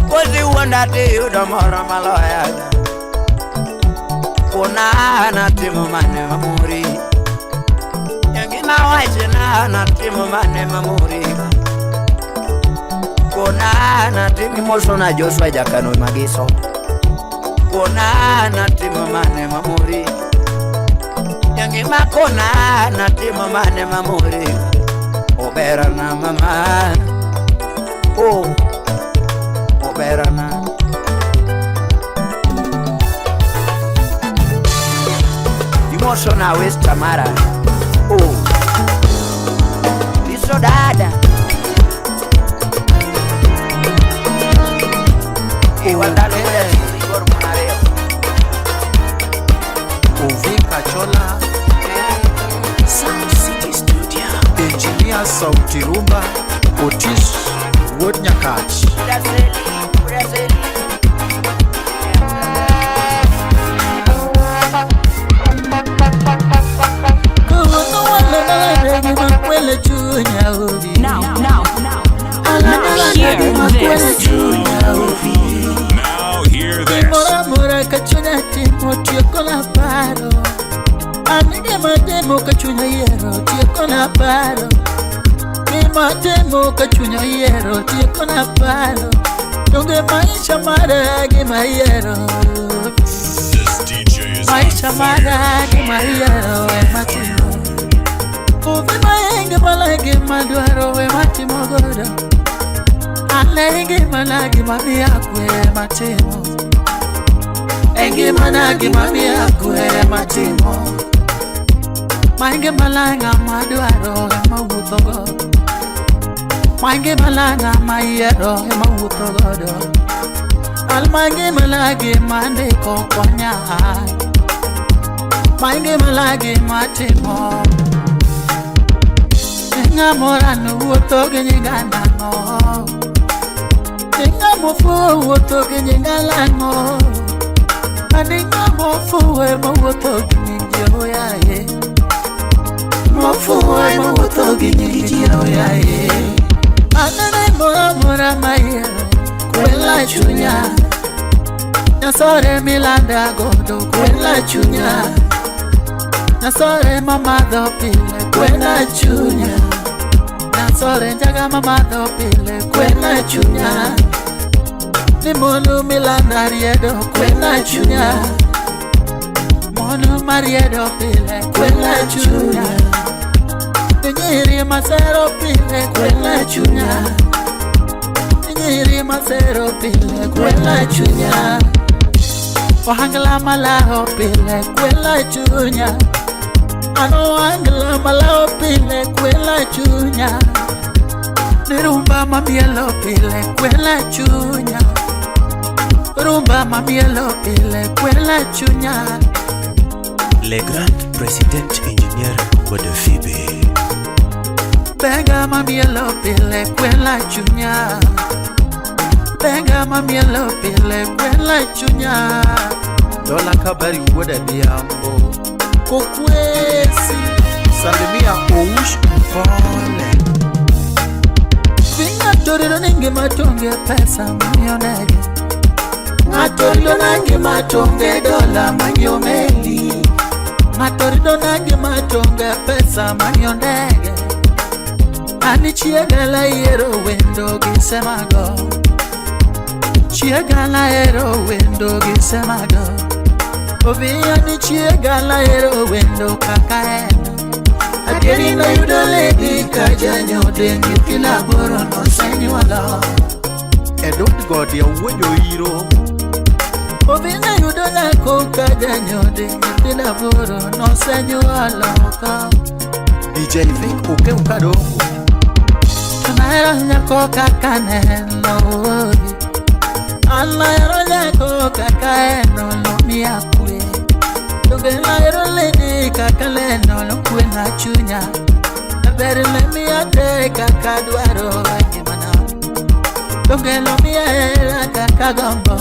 Kozi uonda te udomoro maloya. Kuna na timu mane mamuri. Yange mawaje na timu mane mamuri. Kuna na timu moso na Joshua Jakano Magiso. Kuna na timu mane mamuri. Yange makona na timu mane mamuri. Obera na mama. Oh, obera na. Dimoso na West Tamara. Oh, liso dada. Uvika Chola Sound City Studio. Engineer Sauti Rumba Otis Wodnyakach. timo ka chunya yero tieko na paro gima timo ka chunya yero tieko na paro donge maisha mara gima yero maisha mara gima yero matimo uvima enge malagi madwaro matimo godo alenge malagi mami akwe matimo enge malagi mami akwe matimo mange malanga madwaro mawuotho godo mange malanga mayero mawuotho godo almange malagi mandiko konya mange malagi matimo Inga morano wuotho gi nyingana no Inga mofu wuotho gi nyingana no Aninga mofu ma wuotho gi nyingio yae Mofu ma wuotho gi nyingio yae Anane mora mayero kwela chunya Nasore milanda godo kwela chunya Nasore mamadho pile kwela chunya Nasore njaga mamadho pile kwela chunya Ni monu milanda riedo kwela chunya Monu mariedo pile kwela chunya Ni nyiri masero pile kwela chunya Ni nyiri masero pile kwela chunya Wahangla malaho pile kwela chunya Ano angla malao pile kwela chunya Nirumba mamielo pile kwela chunya Rumba mamielo pile kwela chunya Le grand président ingénieur Godefibé Benga mamielo pile kwela chunya Benga mamielo pile kwela chunya Dola kabari woda diambo Kokwesi Salimia oush mpole Vinga toriro ningi matonge pesa manyonege Matoriro nangi matonge dola manyomeli Matoriro nangi matonge pesa manyonege Ani chiegala yero wendo gisemago Chiegala yero wendo gisemago Ovia ni chiegala ero wendo kakaeno Adieri na yudo lady kajanyo dengi kila boro no senyuala Edod God ya uwejo hiro Ovia na yudo nako kajanyo dengi kila boro no senyuala DJ Vic uke ukadongo Anaero nyako kakaneno Anaero nyako kakaeno lo miyakwe Donge naero lady kakaleno lo kwe na chunya Naberi le miyate kakadwaro ngimana Donge lo miyaera kakagombo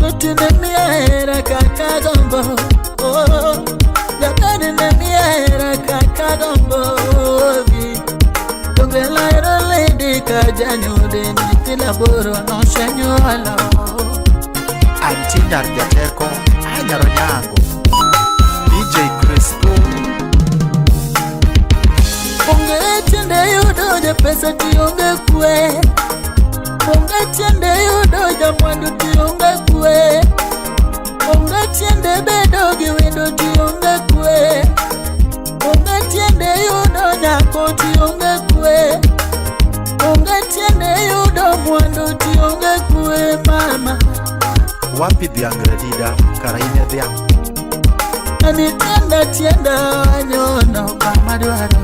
Kutune miyaera kakagombo Naberi le miyaera kakagombo Donge naero lady kajanyo deni kila boro no senyuala Antinar jaterko Anyaro nyango DJ Cristo Onge tiende yudo ja pesa tionge kwe Onge tiende yudo ja mwandu tionge kwe Onge tiende bedo gi wendo tionge kwe Onge tiende yudo nyako tionge kwe Onge tiende yudo mwandu tionge kwe mama Wapi dhiangredida karaine dhiang Ani tienda nyono kama dwaro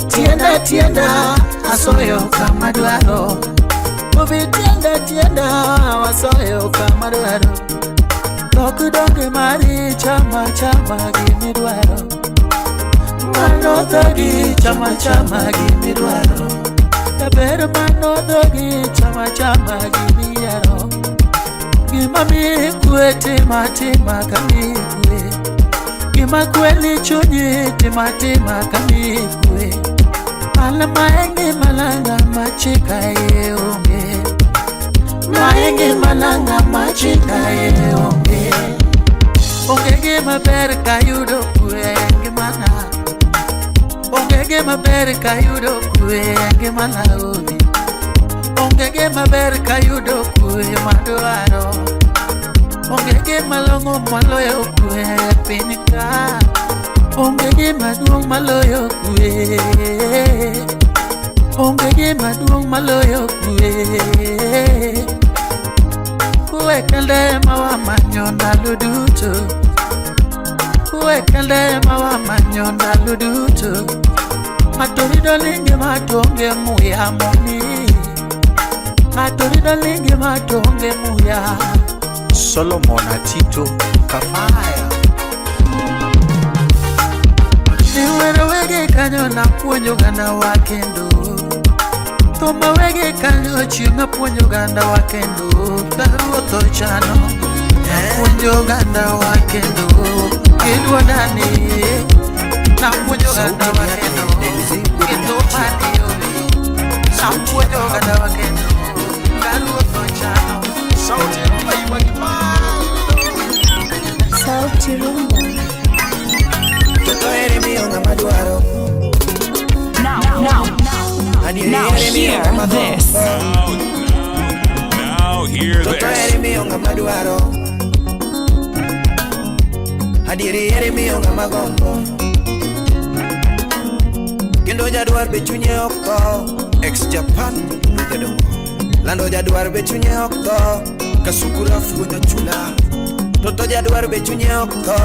Tienda asoyo kama dwaro Movi tienda wasoyo kama dwaro Dokudonge mari chama gimi dwaro Manodogi chama gimi dwaro Kabero manodogi chama gimi yaro Gima mi kwe tima kami kwe Gima kwe ni chunyi tima kami kwe Ala maengi malanga machika ye onge Maengi malanga machika ye onge Onge gima ber ka yudo kwe ngimana. Onge gima ber ka yudo kwe ngimana odi. Onge gima ber ka yudo kwe madwaro. Onge gima long'o maloyo kwe piny ka. Onge gima duong' maloyo kwe. Onge gima duong' maloyo kwe. Kwe kende ma wamanyo ndalo duto. Kwe kende ma wamanyo ndalo duto. Matorido lingi matonge muya moni. Matorido lingi matonge muya. Solomon Atito Kafaya. Niwere wege kanyo na puonjo ganda wakendo. Toma wege kanyo chima puonjo ganda wakendo. Karuotho chano na puonjo ganda wakendo. Kidwa dani na puonjo ganda wakendo. Kendo pani yori na puonjo ganda wakendo. Karuotho chano sauti rumba iwa kibao. Sauti rumba. Now hear this. Now hear this. Kendo jadwar be chunye oko ex Japan lando jadwar be chunye oko kasukura fuona chula toto jadwar be chunye oko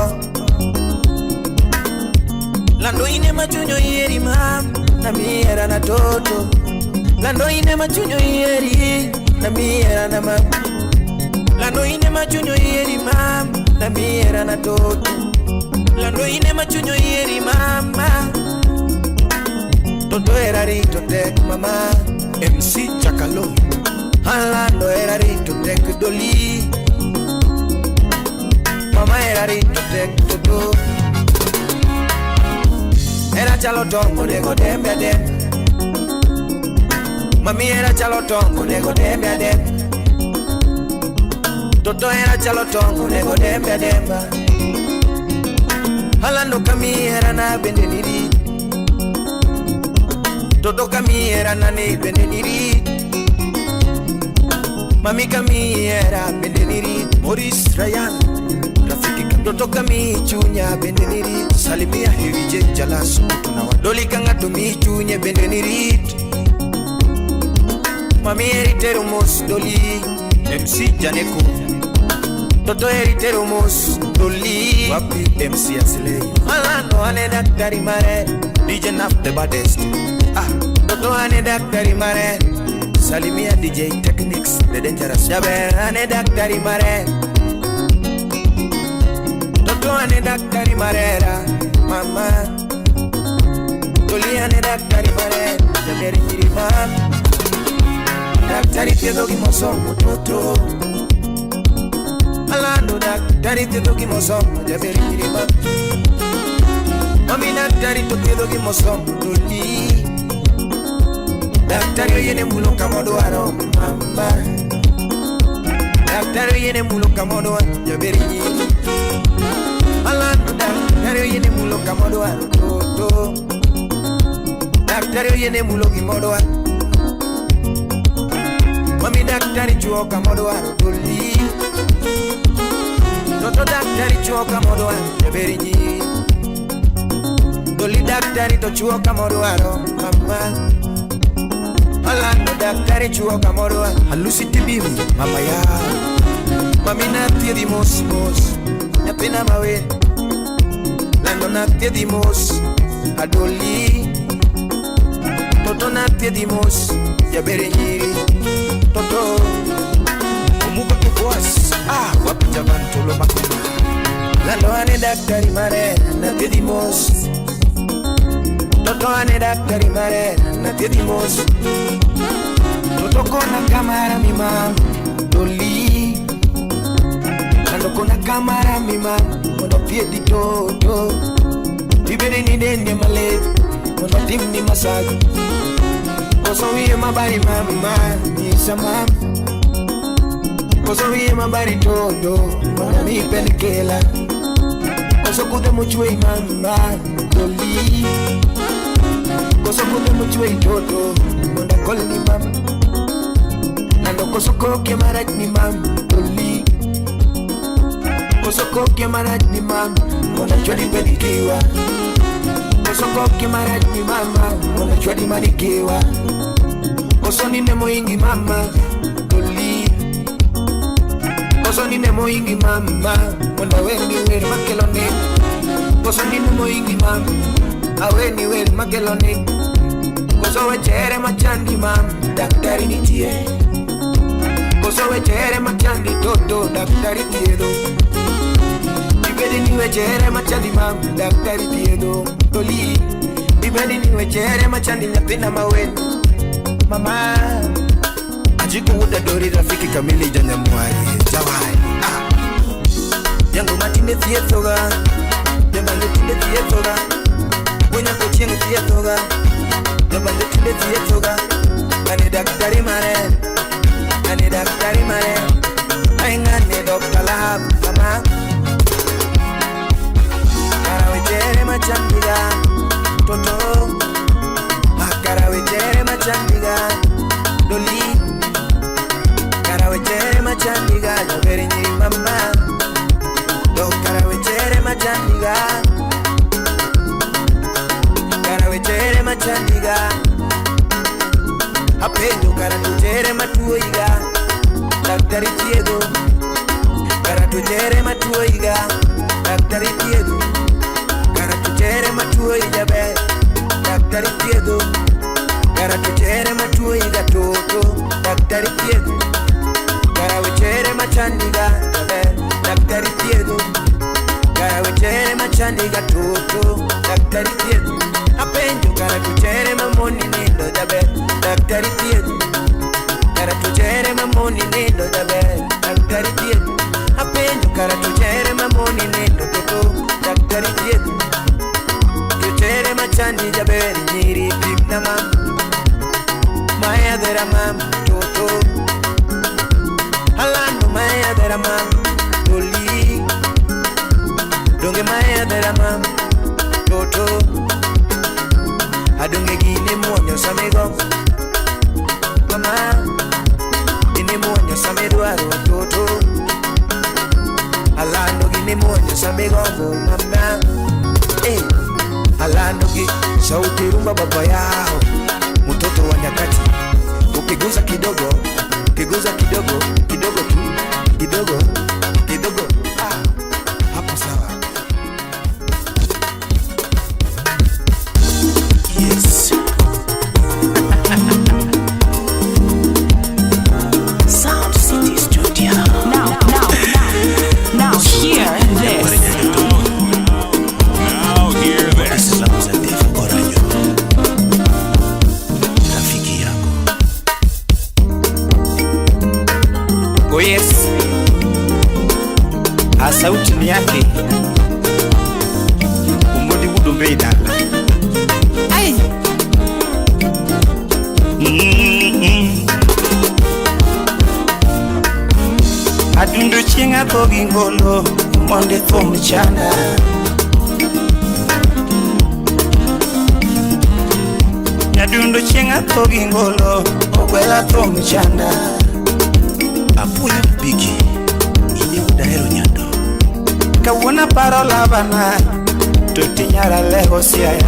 lando ine machunyo yeri mam na miera na toto lando ine machunyo yeri na miera na mam lando ine machunyo yeri mam na miera na toto lando ine machunyo yeri mama toto era rito tek mama MC Chakalo Alando era rito tek doli mama era rito tek toto era chalo tongo nego dembe dem mami era chalo tongo nego dembe dem toto era chalo tongo nego dembe demba Alando kami era na bendeniri Toto kami era na ne bendeniri Mami kami era bendeniri Maurice Ryan Rafiki kami Toto kami chunya bendeniri Salimia Hirije Jalasu Doli kanga tumi chunya bendeniri Mami eritero mos doli MC Janeko Toto eritero mos doli Wapi MC Asley Alano ane daktari mare DJ Naf the baddest Toto ane daktari mare Salimia DJ Techniques the dangerous Jaber ane daktari mare Toto ane daktari marera Mama Toli ane daktari mare Jaberi njiri mam Daktari piedo kimosomo toto Alando daktari piedo kimosomo Jaberi njiri mam Mami daktari to piedo kimosomo Toli Daktari yene mulo kamodo aro mamba Daktari yene mulo kamodo jaberi Alando daktari yene mulo kamodo aro toto Daktari yene mulo kimodo Mami daktari chuo kamodo aro doli Toto daktari chuo kamodo aro jaberi Doli daktari to chuo kamodo aro mamba Alando daktari chuo kamoro halusi tibimu mama ya Mami na tiedi mos Na pina mawe Lando na tiedi mos Adoli Toto na tiedi mos Ya bere nyiri Toto Umuka kukuas Wapi jaman tolo makuna Lando ane daktari mare Na tiedi mos Toto ane daktari mare Na tiedi mos Toto kona kamera mi mam Doli Nando kona kamera mi mam Mono piedi toto Tibere ni dende male Mono tim ni massage Koso wiye mabari mama Nisa mam Koso wiye mabari toto Mono mi pelikela Koso kude muchwe mama Doli Koso kude muchwe toto Monda kol ni mama Nando koso koke maraj ni mama Doli Koso koke maraj ni mama Monda chwadi pedikiwa Koso koke maraj ni mama Monda chwadi marikiwa Koso nine moingi mama Doli Koso nine moingi mama Monda weni wer makelone Koso nine moingi mama Aweni wer makelone Koso wechere machandi mama Daktari nitie Koso wechere machandi toto Daktari tiedo Ibedi ni wechere machandi mama Daktari tiedo Doli Ibedi ni wechere machandi Nyapina maweni Mama Ajiku uda dori rafiki kamili janya mwari Zawai Yangu matinde fietoga Yambande tinde fietoga Wenya kuchengu fietoga Yambande tinde fietoga Ane daktari mare Ane daktari mare Aingane dokta lahab Mama Karawejere machandiga Toto Karawejere machandiga Doli Karawejere machandiga Jaberi nyiri mama Do karawejere machandiga Karawejere machandiga Apendo karatujere matuoiga Daktari tiedo Karatujere matuoiga Daktari tiedo Karatujere matuoiga be Daktari tiedo Karatujere matuoiga toto Daktari tiedo Karawejere machandiga be Daktari tiedo Karawejere machandiga toto Daktari tiedo Apendo karatujere mamoni nindo jabe Daktari tiedo Karatujere mamoni nindo jabe Daktari tiedo Apendo karatujere mamoni nindo toto Daktari tiedo Tujere machandi jabe Nyiri pimna mam Maya dera mam toto Halando maya dera mam Doli Donge maya dera mam Toto Adunge gini muonyo samego Mama Gini muonyo sameduaro toto Alando gini muonyo samego mama Alando gi sauti rumba baba yao Mtoto wa nyakati Ukiguza kidogo Ukiguza kidogo Kidogo tu Kidogo Kidogo Hapo sawa Yes. Sound City Studio. Now hear this. Now hear this. Salamu za Dave Oranyo. Rafiki yangu. Oh yes Sauti ni yake Umudi wudu mbeidala Ay Adundu chinga kogi ngolo Monde thom chanda Adundu chinga kogi ngolo Ogwela thom chanda Apuya bigi. Ini udahero nyando. Kawuna parola bana Tutinyara leho siaya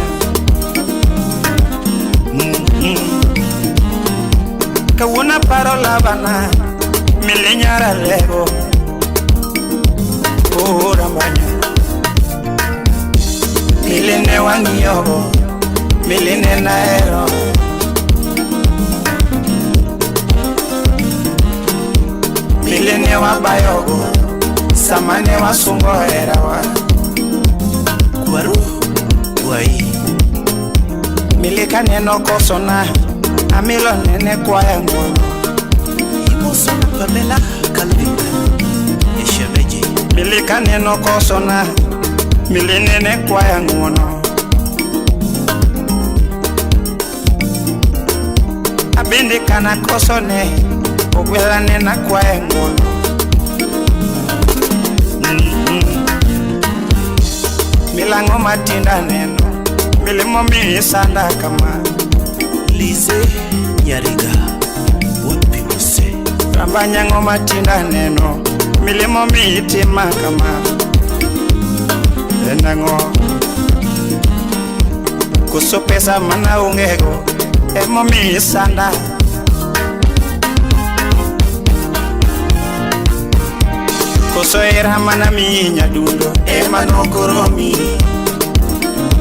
Kawuna parola bana Milinyara leho Rambanya Miline wangiyogo Miline naero Miline wabayogo Samane wasungo erawa Kuaru. Kuai. Milika neno kosona Amilo nene kwa yangu Imoso Pamela Calvin. Eshemeji. Milika neno kosona Milinene kwa yangu no Abindi kana kosone Ogwela nena kwa yangu milango matinda neno milimo mi sanda kama Lize Nyariga wapi mose rambanya ngoma tinda neno milimo mi tima kama enango kuso pesa mana ungego emo mi sanda kuso era mana mi nyadundo ema no koromi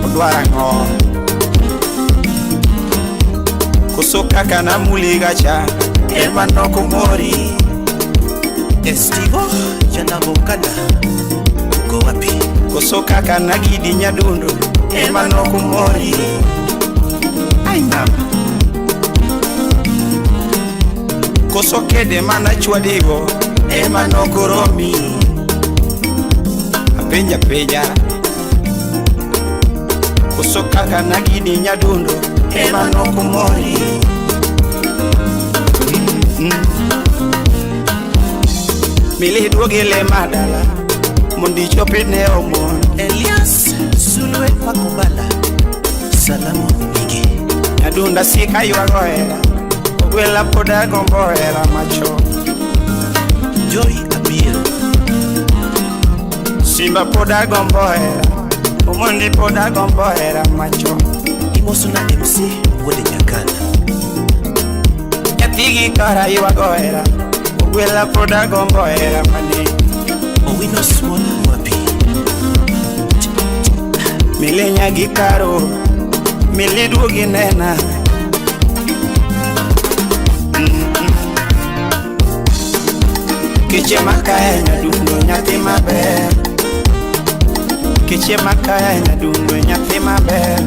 odwarango kuso kaka na muliga cha ema no kumori Estivo Janabokana Go wapi kuso kaka na gidi nyadundo ema no kumori ai mama kuso kede mana chwadigo ema no koromi apenja peja kuso kaka na gidi nyadundo ema no kumori mili dwogele madala mundi chopine omon Elias Sulwe Pakubala Salamu Migi Nyadunda sika yuagoera ogwela poda gomboera macho Joy Abiero Simba poda gomboera omundi poda gomboera macho Imosuna MC Wode Nyakana Nyatigi kara yuagoera ogwela poda gomboera mani Owino Small wapi milenya gikaro miliduogi nena Kiche makaya nyadundo nyathi maber Kiche makaya nyadundo nyathi maber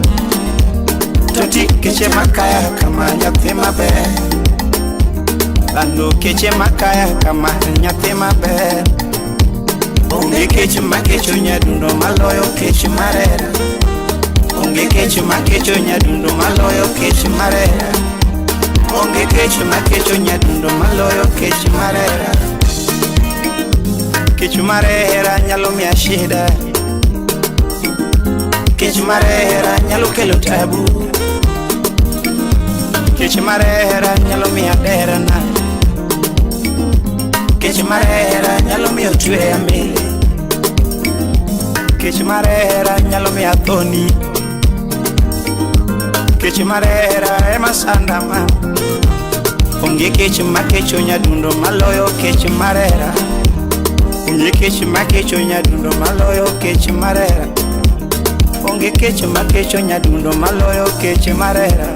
Toti kiche makaya kama nyathi maber Lando kiche makaya kama nyathi maber Onge kiche makecho nyadundo maloyo kiche marera Onge kiche makecho nyadundo maloyo kiche marera Onge kiche makecho nyadundo maloyo kiche marera Kichu marera nyalo mia shida Kichu marera nyalo kelo tabu Kichu marera nyalo mia derana Kichu marera nyalo mia tue amili Kichu marera nyalo mia thoni Kichu marera ema sandama Onge kichu makecho nyadundo maloyo kichu marera Onge kechi makecho nyadundo maloyo kechi marera Onge kechi makecho nyadundo maloyo kechi marera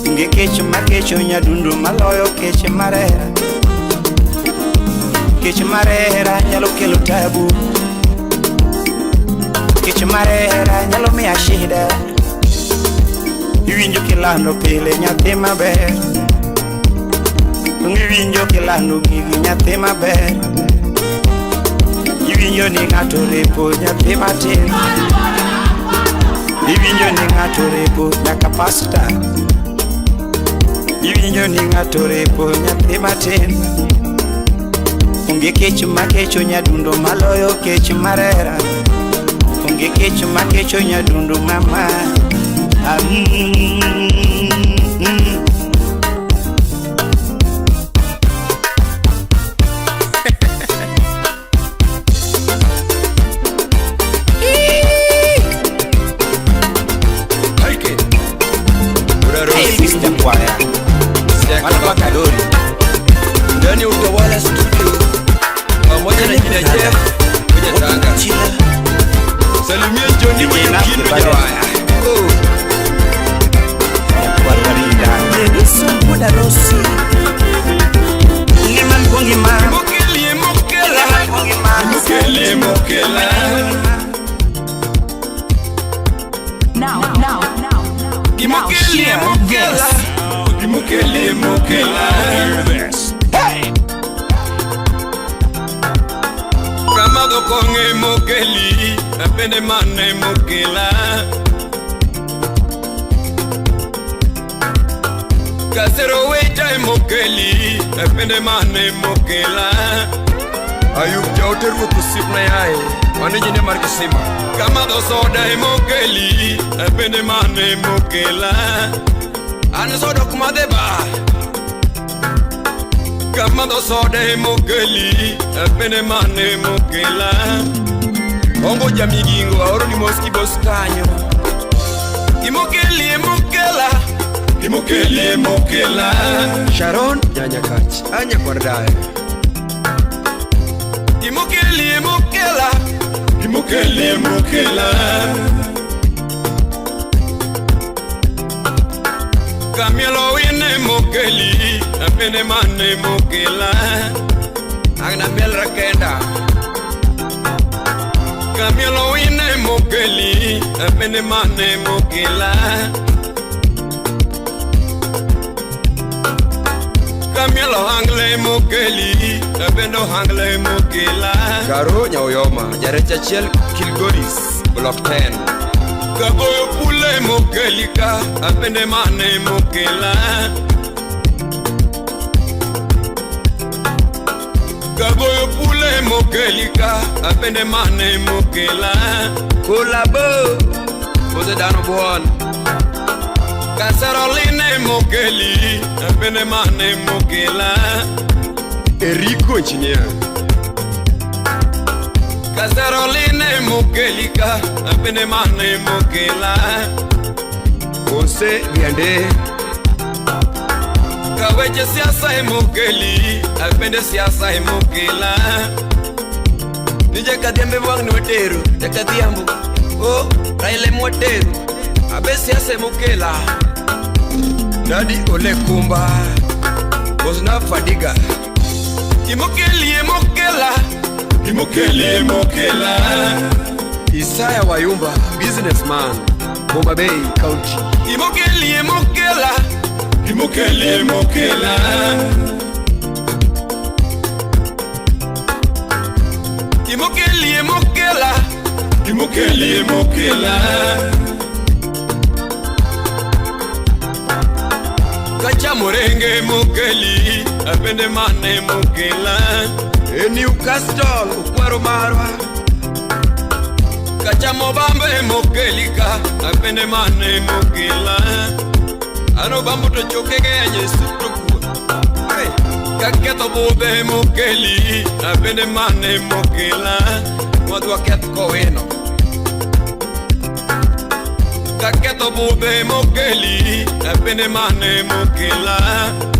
Onge kechi makecho nyadundo maloyo kechi marera Kechi marera nyalo kelo tabu Kechi marera nyalo mia shida Iwinjo kilando pile nyathi maber Iwinjo kilando gigi nyathi maber Iwinjo ni ng'ato repo nyathi matin Iwinjo ni ng'ato repo nyaka pasta Iwinjo ni ng'ato repo nyathi matin Onge kecho makecho nyadundo maloyo kecho marera Onge kecho makecho nyadundo mama Ndani Utawala Studio pamoja na jina Jeff kwenye Tanga. Salimia Johnny mwenye kitu jawaya. Lediso Muda Rossi Ngeman kongi ma Mokeli mokela Mokeli mokela Now, Kimokeli mokela Kimokeli mokela Hey! Kamado konge mokeli Napende mane mokela Kasero weita mokeli Napende mane mokela Ayuk jauter wutu sip na yae Wanijine marikisima kama do soda mokeli bende mane mokela an soda kuma deba kama do soda mokeli bende mane mokela ongo jamigingo aoro ni moski boskanyo imokeli mokela imokeli mokela Sharon nyanya kach anya kwardae imokeli mokela imokeli mokela Kamielo wine mokeli apene mane mokela agna mel rakenda Kamielo wine mokeli apene mane mokela Kamielo hangle mokeli apendo hangle mokela Karo nyaoyoma jarecha chiel Kilgoris block 10 Kaboyo pule mokelika apende mane mokela Kaboyo pule mokelika apende mane mokela Kolabo Pose dano buon Casaroline mokeli apende mane mokela Erico engineer Casaroline mokelika apende mane mokela Ose viande Kaweje siasa mokeli apende siasa mokela Nije kadembe wang notero jakadiambo Oh raile motero abe siasa mokela Dadi ole kumba Bosna fadiga Imokeli mokela Imokeli mokela Isaya Wayumba businessman Bomba Bay County Imokeli mokela Imokeli mokela Imokeli mokela Imokeli mokela Kacha morenge mokeli apende mane mokela Newcastle ukwaro marwa Kacha mobambe mokelika apende mane mokela Ano bambu to chokege anye sutuku Kaketo bobe mokeli apende mane mokela Watu waket koweno Kaketo bobe mokeli apende mane mokela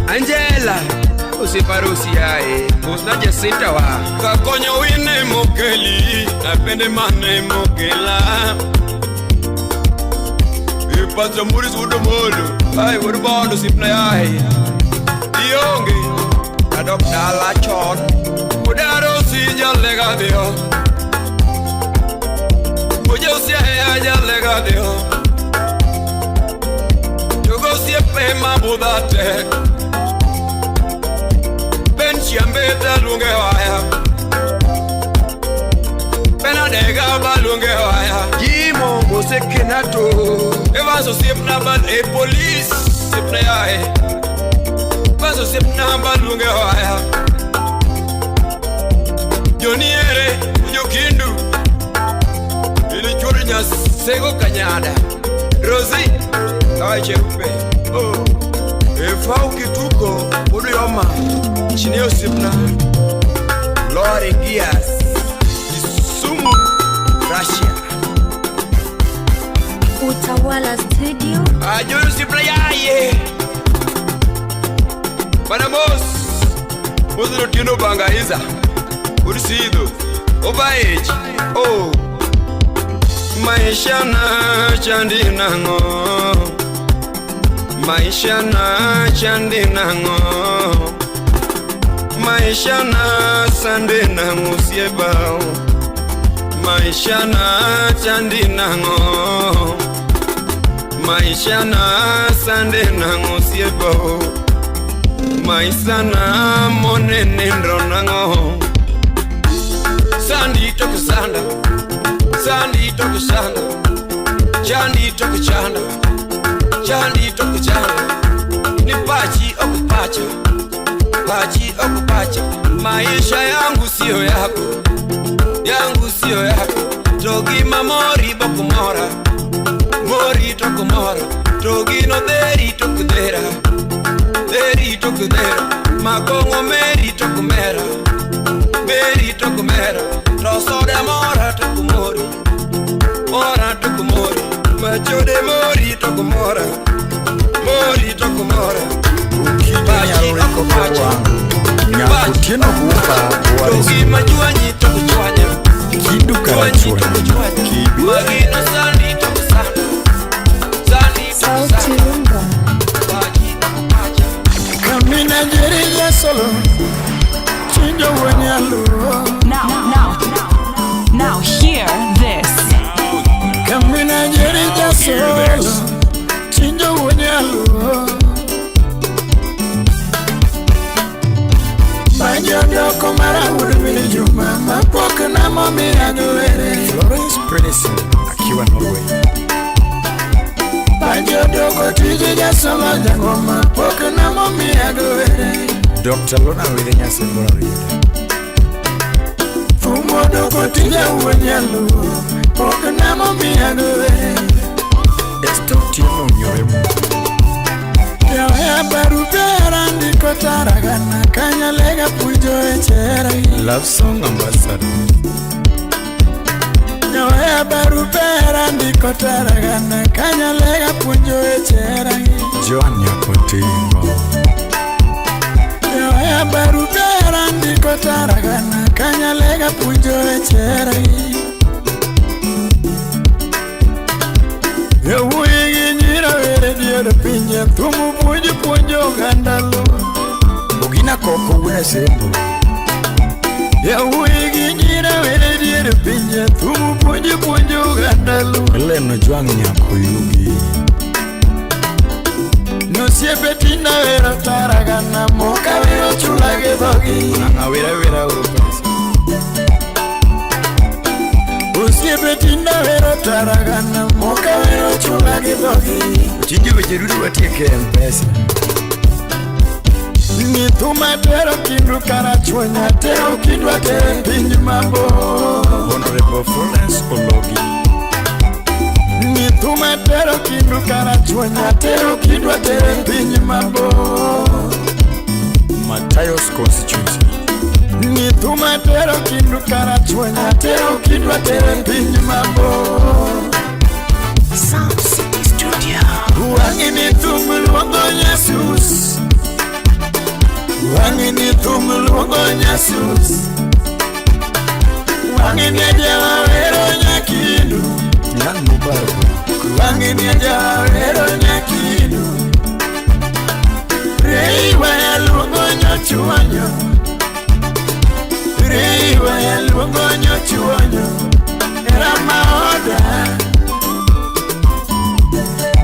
Angela Usiparusi yae Usna Jacinta wa Kakonyo wine mokeli apende mane mokela Ipasa muris udomolo Ay wudobodo sipna yae Iyonge Adok dala chon Udaro si jalega deo Ujo siya hea jalega deo Jogo siya pema budate Chiambeta lunge waya Pena dega ba lunge waya Jimo mose kenato Evaso sipna ban e police Sipna yae Vaso sipna ban lunge waya Joniere Ujokindu Ili churi nya sego kanyada Rosie Kawai cherupe Oh Efau kituko Udu yoma Chineo sipna Lori Gias Sumu Russia Utawala Studio Ajuru sipna yaye Banamos Uduro tino bangaiza Urisido Obaeji Oh Maisha na chandi nango Maisha na chandi nango Maisha na sande na musieba Maisha na chandi nango Maisha na sande na musieba Maisha na monene ndronango Sandi toku sanda Sandi toku sanda Chandi toku chanda Chandi toku chanda Ni pachi oku pacha Pachi oku pacha Maisha yangu sio yako yangu sio yako. Togi mamori bokumora, mori tokumora. Togi no deri tokudera, deri tokudera. Makongo meri tokumera, meri tokumera. Troso de mora tokumori, mora tokumori. Macho de mori tokumora, mori tokumora. Baji tokupacha, baji tokupacha. Togi majuanyi tokuchwanya, Kindu karachura Kibi magina sandi tokusanda, sandi tokusanda. Baji tokupacha. Kamina jerija solo Chinjo wanyalu Now hear this. Kamina jerija solo Chinjo wanyalu Banjondo komara urumili juma Mapoka na momi aguere Florence Prenesi akiwa Norway. Banjondo kotije jasolo jangoma Mapoka na momi aguere Dr. Lona wile nyase mbora Fumodo kotije uwenyalu Mapoka na momi aguere Esto tieno nyoremu Yawe barubera ndiko taragana Kanyalega pujo echera Love Song Ambassador. Yawe barubera ndiko taragana Kanyalega pujo echera Joan Nyakotingo. Yawe barubera ndiko taragana Kanyalega pujo echera Yawe ginyira were diere pinye Thumu pujo gandalo Bugina koko wune sembo. Yawe ginyira were diere pinye Thumu pujo gandalo Leno Joan Nyakoyugi. Nusiepe tina wera taragana Moka wero chulage dhogi Nanga wera urupesa. Usiepe tina wera taragana Moka wero chulage dhogi Uchinji wejerudi watieke mpesa. Nithuma tero kindu karachuonya Tero kindwa tere pinji mambo Honorable Florence Ologi. Nithuma tero kindu karachuonya Tero kindwa tere pinji mambo Matayos constituency. Nithuma tero kindu karachuonya Tero kindwa tere pinji mambo Sound City Studio. Wangini tumuluongo Jesus Wangini tumuluongo Jesus Wangini ajawa wero nyakindu Nyan Mubarak. Wangini ajawa wero nyakindu Reiwa ya luongo nyochuonyo Reiwa ya luongo nyochuonyo Era maoda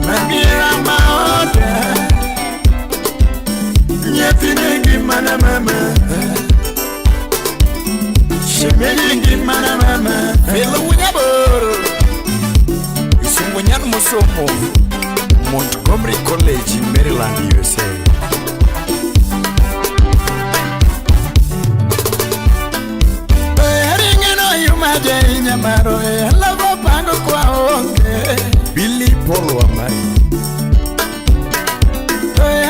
Mamiera maoda Nyatine ngimana mama Shemeji ngimana mama Fela Wunyaboro. Isungu Nyan Musomo. Montgomery College in Maryland, USA. Eringeno yumaje inyamaro Lavo pango kwa onge Billy Paul Wamai.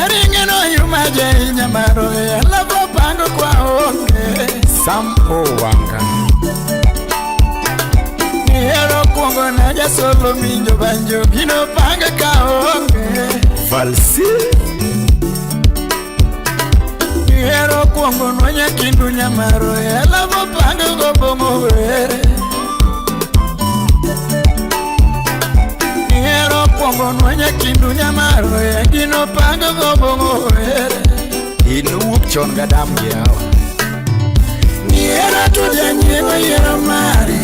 Eringeno yumaje inyamaro Lavo pango kwa onge Sam O. Wanga. Nihero kuongo na jasolo minjo banjo Gino pango ka onge Valsi. Nihero kuongo nwonya kindu nyamaro Lavo pango go bongo were Nihero kuongo nwonya kindu nyamaro Gino pango go bongo were Inu wuok chon gadam giawa. Nihero to janyiego yiero mari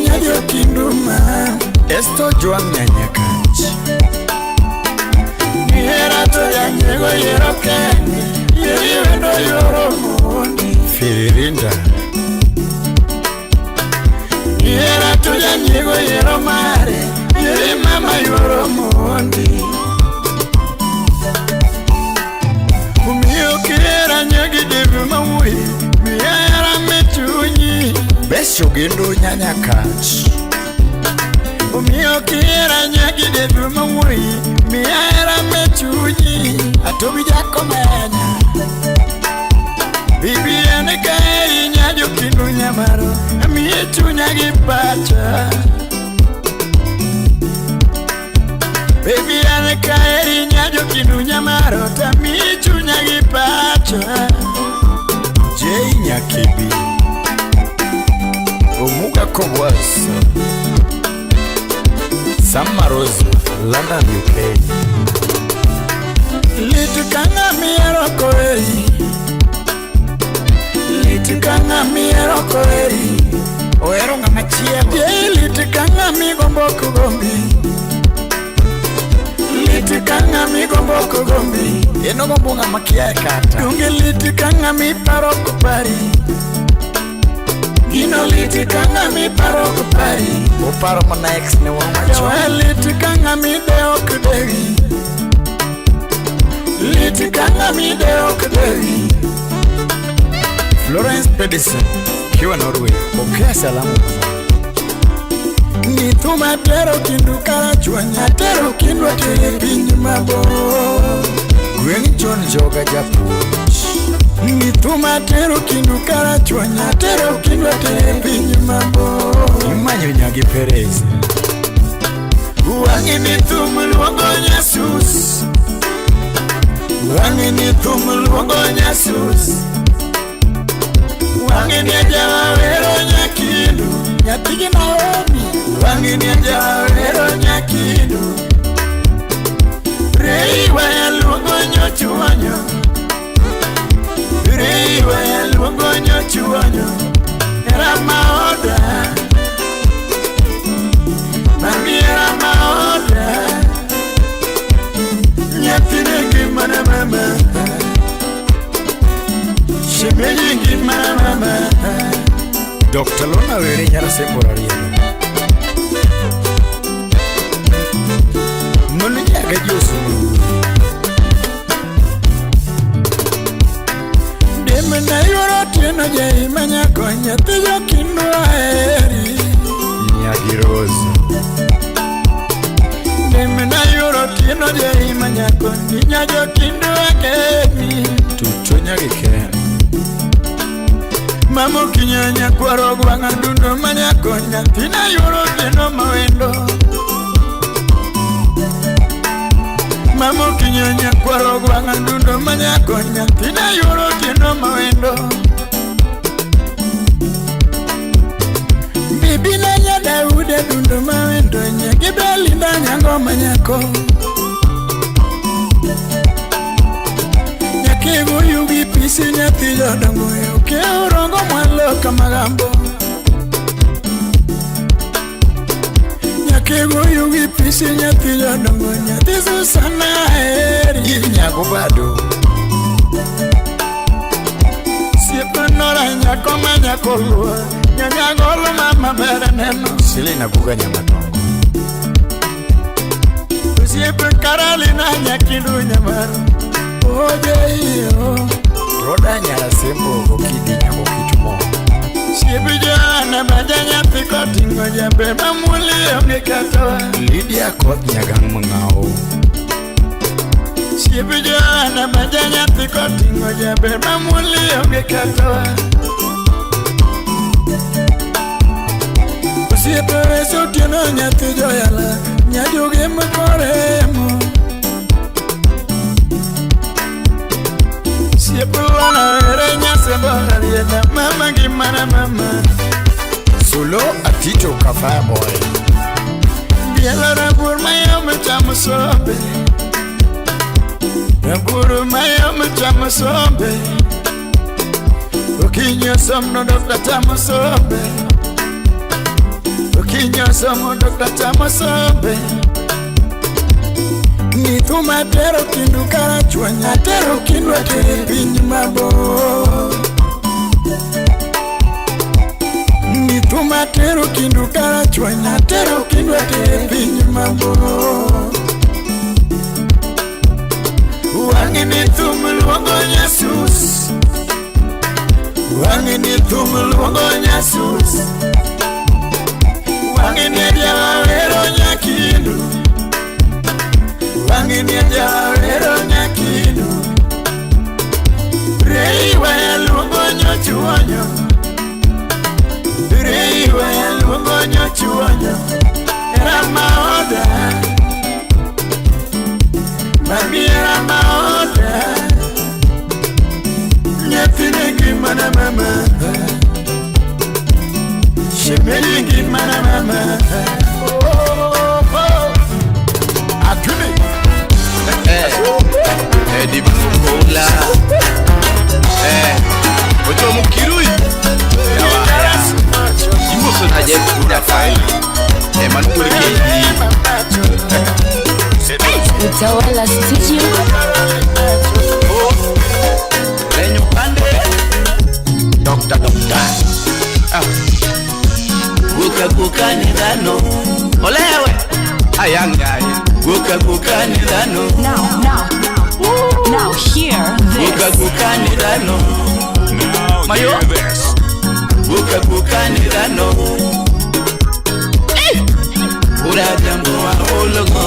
Nyajo kindu ma Esto Joan Nyanyakach. Nihero to janyiego yiero kenge Yieri wendo yoro mundi Firirinda. Nihero to janyiego yiero mari Yieri mama yoro mundi Umiyo kera nyagi devu mawi Miyera mechunyi Loso gendo nyanya kach Umiyo kira nyagi de duma mui Miara mechuji Atobi jako menya Bibi ane kai nyajo kindu nyamaro Amiye chunyagi pacha Baby ane kai nyajo kindu nyamaro Tamiye chunyagi pacha Jay Nyakibi Omuga Kobwasa Sama Rose, London, UK Litukanga miero koei Litukanga miero koei Oero nga machiego Jay litukanga migombo kugombi Litukanga migombo kugombi Eno gombo nga makia kata Dunge litukanga mi paro kupari Gino litukanga mi paro kupari Uparo mana ex ne wamacho Joe litukanga mi deo kuderi Litukanga mi deo kuderi Florence Pedersen Kiwa Norway Okea salamu Nithuma tero kindu karachuanya Tero kindu atele pinyi mabo Gwen John Joga Japuch Nithuma tero kindu karachuanya Tero kindu atele pinyi mabo Imanyo Nyagi Perez Wangi nithumu luongo Jesus Wangi nithumu luongo Jesus Wangi niajawa wero nyakindu Nyatigi Naomi Wangi niajawa wero nyakindu Rei waya luongo nyochuanyo Rei waya luongo nyochuanyo Era maoda Mami era maoda Nyatine gimana mama Shemeji gimana mama Dr. Lona were nyara semborari Nonu nyaga josu Deme na yoro tieno jai manya konya Tiyo kindu aeri Nyagi Rose Deme na yoro tieno jai manya konya Nyajo kindu akemi Tuto nyagi kena Mamo kinyanya kwaro gwanga dundo manya konya Tina yoro teno mawendo Mamo kinyanya kwaro gwanga dundo manya konya Tina yoro teno mawendo Bibi na nya Daude dundo mawendo Nye Gibelinda nyango manyako Nyakego yugi pisi nyati jodongo Ke urongo mwalo kamagambo Nyakego yugi pisi nyati jodongo Nyati Susana eri Nyago bado Siepa nora nyako manyako lua Nyanyagolo mama bere neno Silina buga nyamatongo Siepa Karolina nyakidu nyamaro Oje iyo Roda nyara sembo okidi nyako kitumo Siepi jana bajanya piko tingo jambe Mamuli onge katawa Lydia Koth nyagang mngao Siepi jana bajanya piko tingo jambe Mamuli onge katawa Siepi reso tieno nyati joyala Nyajoge mkoremo Siepulana ere nyasembora lieta Mama gimana mama Solo Atito Kafaya boy Biela rabur mayo mechama sombe Raburu mayo mechama sombe Okinyo somno Dr. Tamo sombe Okinyo somno Dr. Tamo sombe Nithuma tero kindu karachuanya Tero kindu atere pinyi mabo Nithuma tero kindu karachuanya Tero kindu atere pinyi mabo Wangi nithumu luongo Jesus Wangini tumulungo nyasus Wangini jawero nyakindu Wangini jawero nyakindu Rei wa lungo nyochuonyo Rei wa lungo nyochuonyo Rama oda Mami rama oda Nyatinegi mana mama Shemelingi mana mama Akumi Di Bukola Ojo mukirui Imoso na je kuda fai Manukuri keji Utawala Studio. Lenyo pande Dokta Guka ni dano Olewe Ayanga Guka ni dano Now hear this. Guka ni dano Mayo Guka ni dano Ura jambo wa ologo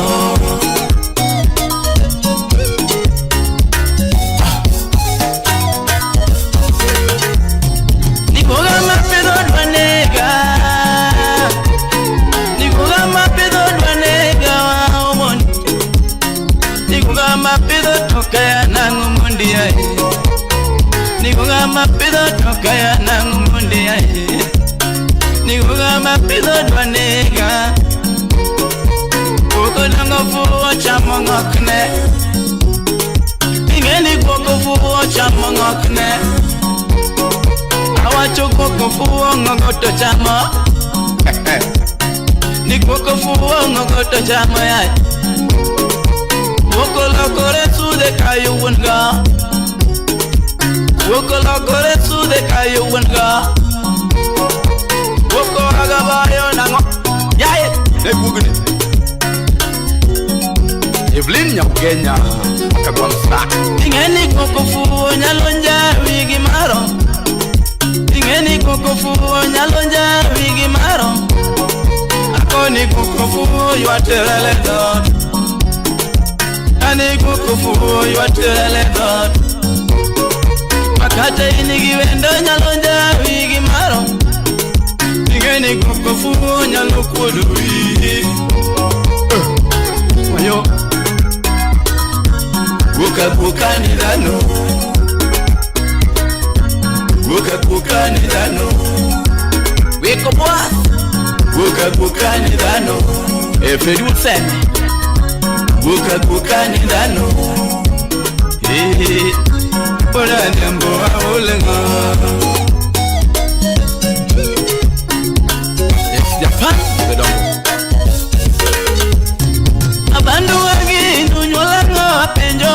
Mapido tokaya nangumundi aye Niguga mapido dwanega Koko nango fuwa chamongokne Ingeni koko fuwa chamongokne Awacho koko fuwa ngogoto chamo Ni koko fuwa ngogoto chamo aye Koko lokore sude kayu wunga Woko lokore sude kayo wunga Woko agabayo nango Yaye Neguguni Evelyn nyakugenya Kagwamsa Ingeni koko fuwa nyalonja wigi maro Ingeni koko fuwa nyalonja wigi maro Akoni koko fuwa yuaterele dot Ani koko fuwa yuaterele dot Makate inigi wendo nyalonja wigi maro Ingeni koko fuwo nyalo kuodo wigi Mayo Guka ni dano Guka ni dano Weko boas Guka ni dano Efedu seme Guka ni dano Ora dembo aolenga Japan bedongo Abandu wangi nunyolango apenjo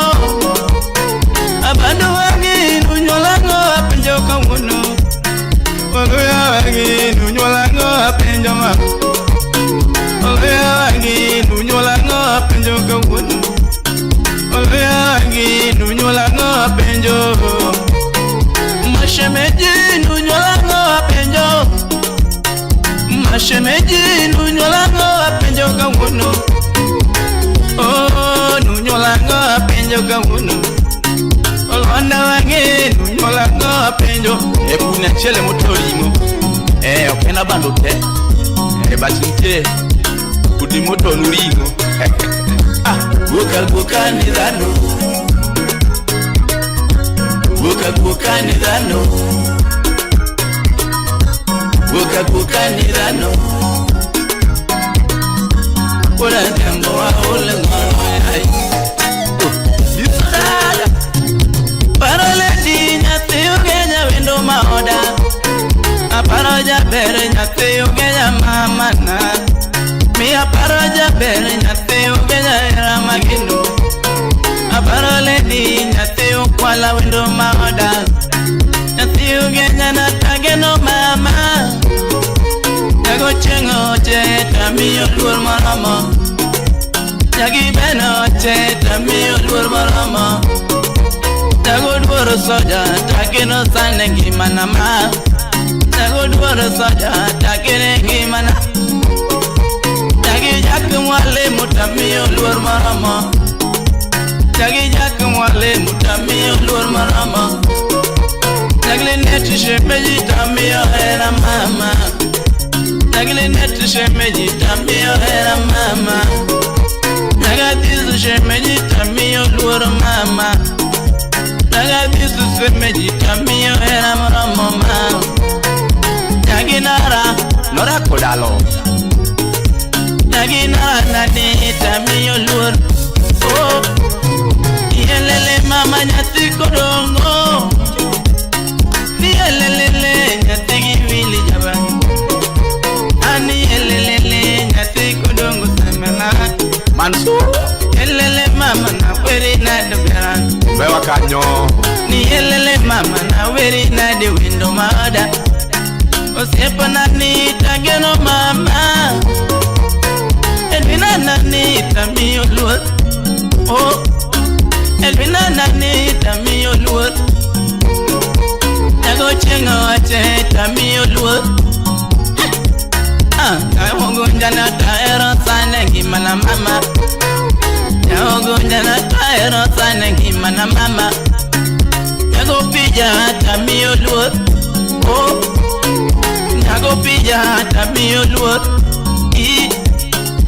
Abandu wangi nunyolango apenjo kamuno Ogoya wangi nunyolango apenjo ma Ogoya wangi nunyolango apenjo kamuno Oleangi nunyolango apenjo Mashemeji nunyolango apenjo Mashemeji nunyolango apenjo kamuno Oh nunyolango apenjo kamuno Olwanda wange nunyolango apenjo Epuna chele motorimo Opena bandote Batinte Kudi moto nurimo Guka ni dano Guka ni dano Guka ni dano Ora jambo wa olengo ay Disada Parole di nyate ugenya wendo maoda Aparoja bere nyate ugenya mamana Mia paroja bere nyate ugenya era magino Aparole di nyate ukwala wendo maoda Nyate ugenya natageno mama Nago chengo che tamiyo luar marama Nyagi beno che tamiyo luar marama Dago dwaro soja takeno sane gimana ma. Dago dwaro soja takene gimana. Dagi jak mwale mutamiyo luar marama. Dagi jak mwale mutamiyo luar marama. Dagli neti shemeji tamiyo era mama. Dagli neti shemeji tamiyo era mama. Nagatizu shemeji tamiyo luar mama. Nagatizu shemeji tamiyo era marama. Naginara nora kodalo. Naginara nani tamiyo luar. Oh, yelele mama nyati kodongo. Yelele nyati givili jaba. Ani yelele nyati kodongo samana. Mansour. Yelele mama na weri na doberan. Bewa kanyo. Ni yelele mama na weri na de window mada. Osepa nani tageno mama. Edwina nani tamiyo luar. Oh, Edwina nani tamiyo luar. Nago chenga wache tamiyo luar. Nago njana taero sana gimana mama. Nago njana taero sana gimana mama. Nago pija tamiyo luar. Oh, nago pija tamiyo luar.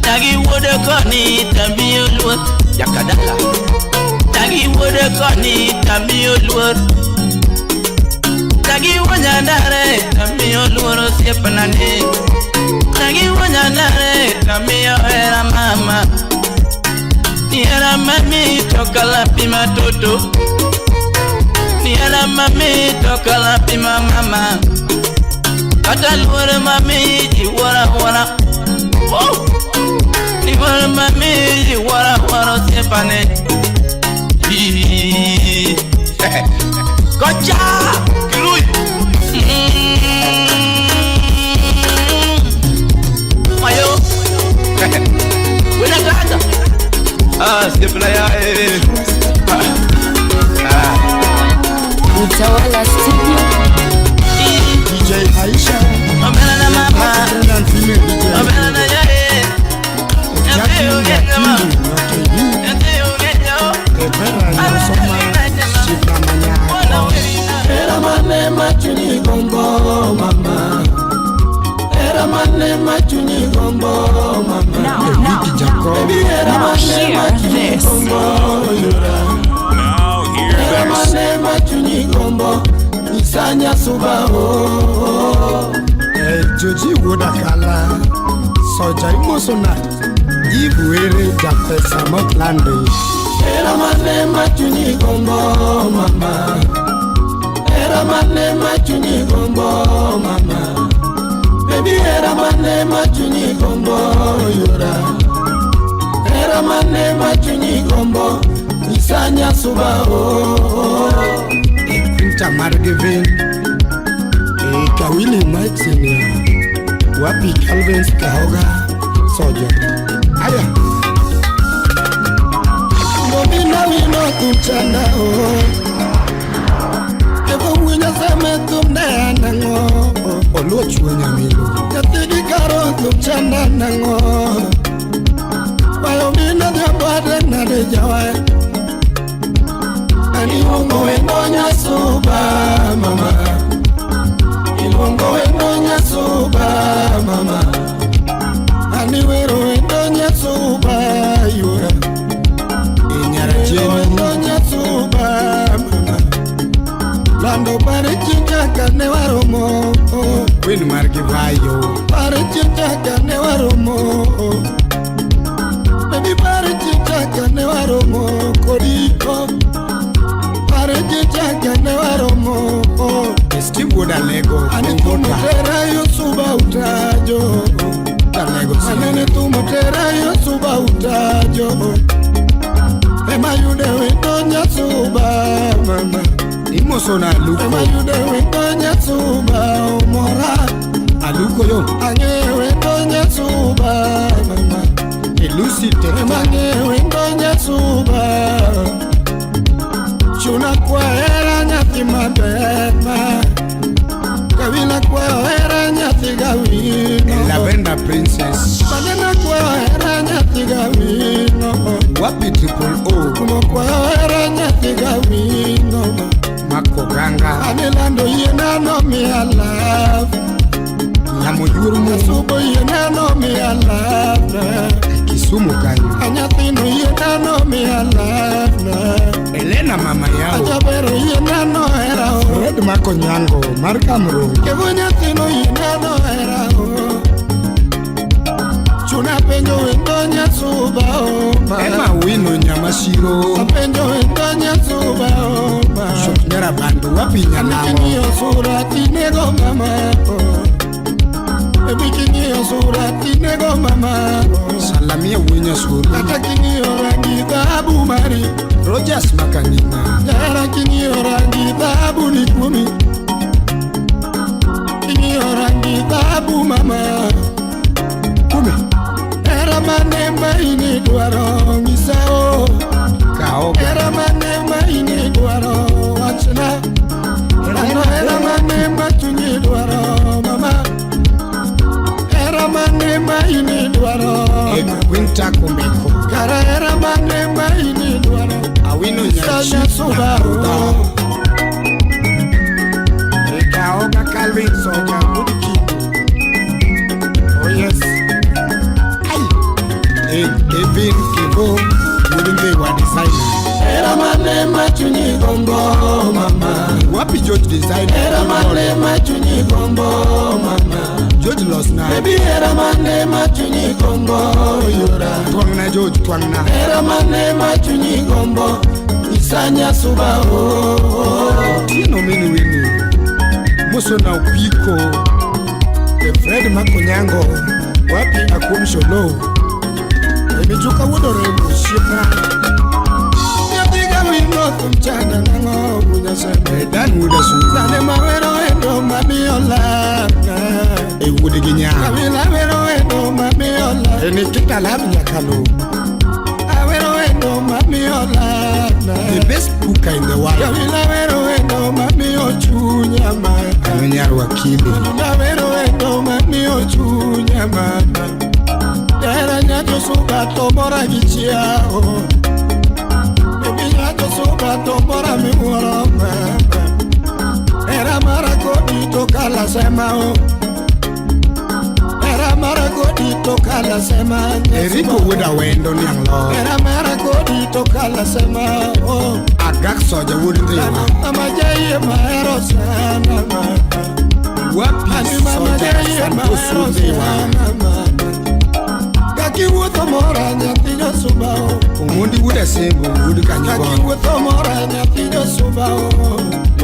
Nagi woda koni tamiyo luar. Yakadala. Nagi woda koni tamiyo luar. Nagi wanya dare tamiyo luar siapa nani. Nagi wanya dare tamiyo era mama. Niera mami tokala pima toto. Niera mami tokala pima mama. Kata luar mami jiwara wara. Oh, luar mami jiwara wara siapa nani. Kocha Kirui. Mayo Wena gata. Stepna ya Utawala Studio. DJ Aisha. Obela na mama. Obela na yare. Yate ugenya ma. Yate ugenya o. Era mane machuni gombo mama. Era mane machuni gombo mama. Now hear this. Era mane machuni gombo. Nisanya subao. Joji wodakala. Soja imosona. Ibuere japesa moklande. Era mane machuni gombo mama. Era mane machuni gombo mama. Baby era mane machuni gombo yura. Era mane machuni gombo. Nisanya subao. Pinta margevin. Kawili Martinia. Wapi Calvin Kahoga. Soja. Aya. Mobina wino kuchana o. Evo wina same tumne nango. Oluochu nyamilo. Katigi karo kuchana nango. Bayo mina diabade na de jawa. Ani wongo enonya suba mama. Ilongo enonya suba mama. Ani wero enonya suba yura. Enonya suba mama. Lando pare chichaka ne waromo. Win margivayo. Pare chichaka ne waromo. Baby pare chichaka ne waromo. Kodiko. Pare chichaka ne waromo. Steve woda lego. Ani kumutera yo suba utajo. Lego. Anene tumutera yo suba utajo. Ema yude witonya suba mama. Imosona aluko. Ema yude witonya suba umora. Aluko yo. Anye witonya suba mama. Elusi teta. Ema nye witonya suba. Chuna kwa wino Lavender Princess Manena kwa era nyatiga wino Wapi Triple O Kumo kwa era nyatiga wino Mako Ganga Anilando yena no me alive Nyamujuru Subo yena no me alive Kisumu kanyo Anyatino yena no me alive Elena mama yao Ajabero yena no era o Red Mako Nyango Marka Mro Kevo nyatino yena no era o Chuna penjo wendo nyasuba o Ema wino nyamashiro Apenjo wendo nyasuba o Shok nyara bandu wapi nyanao Amikini osura tinego mama o Ebikini osura tinego mama o Salamia winya suru Kata kini orangi dhabu mari Rogers Makanina Jara kini orangi dhabu ni kumi Kini orangi dhabu mama Kumi Era manemba ini duaro misao Kaoga Era manemba ini duaro wachna Era manemba tunyi duaro mama Era manemba ini duaro Ega winter kumbeko Kara era manemba ini duaro Awino Sanya nyashi subao Kaoga Calvin Soja Woodki Oh yes Evin Kibo Wouldn't they want designer Era manemba tunyi gombo mama Wapi George designer Era manemba tunyi gombo mama George lost now Baby era manemba tunyi gombo yura Twangna George Twangna Era manemba tunyi gombo Isanya subao Tino mini wini Muso na upiko Fred Mako Nyango Wapi akumsholo Emijuka wudoremu shipra Nyatiga wino kumchana nango Unyaseme Dan wuda su Zane mawero endo mamiola Wuda ginya Kawila wero endo mamiola Eni kita labi nyakalo Awero endo mamiola The best cooker in the world Kawila wero endo mamio chunyama Kanunyaru wakili Kawila wero endo mamio chunyama Era nyato suba tomora gichiao Baby nyato suba tomora miwara Era maragodi toka la semao Era maragodi toka la sema Eriko wuda wendo nyanglo Era maragodi toka la semao Agak soja wudindewa Mama jaye maero sana Wapi Mama soja jaye santo maero sudewa sana Kaki wuto mora nyatijo subao Umundi wuda sembo wudu kanyigo Kaki wuto mora nyatijo subao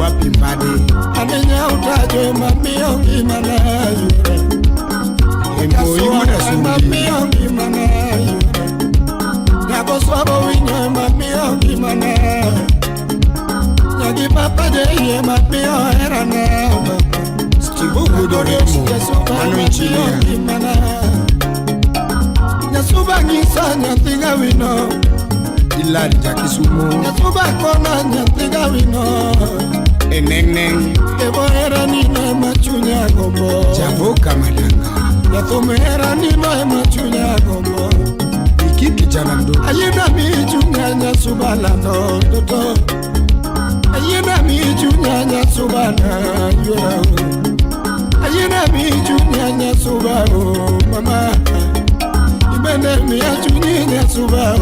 Wapi mbade Anenya utajo mamio ngimana yure Embo wuda sumbi Mamio ngimana yure Nyako swabo winyo mamio ngimana Nyagi papa jeye mamio erana Stivo wudo remo Anu engineer Nyasuba ngisa nyatiga wino Ilari jakisumo Nyasuba kona nyatiga wino Eneng Evo era nino machunya gombo Javoka madanga Nyathume era nino machunya gombo Iki kijana mdogo Ayena michunya nyasuba lando toto Ayena michunya nyasuba na yura Ayena michunya nyasuba mama Ibene miachunyi nyasuba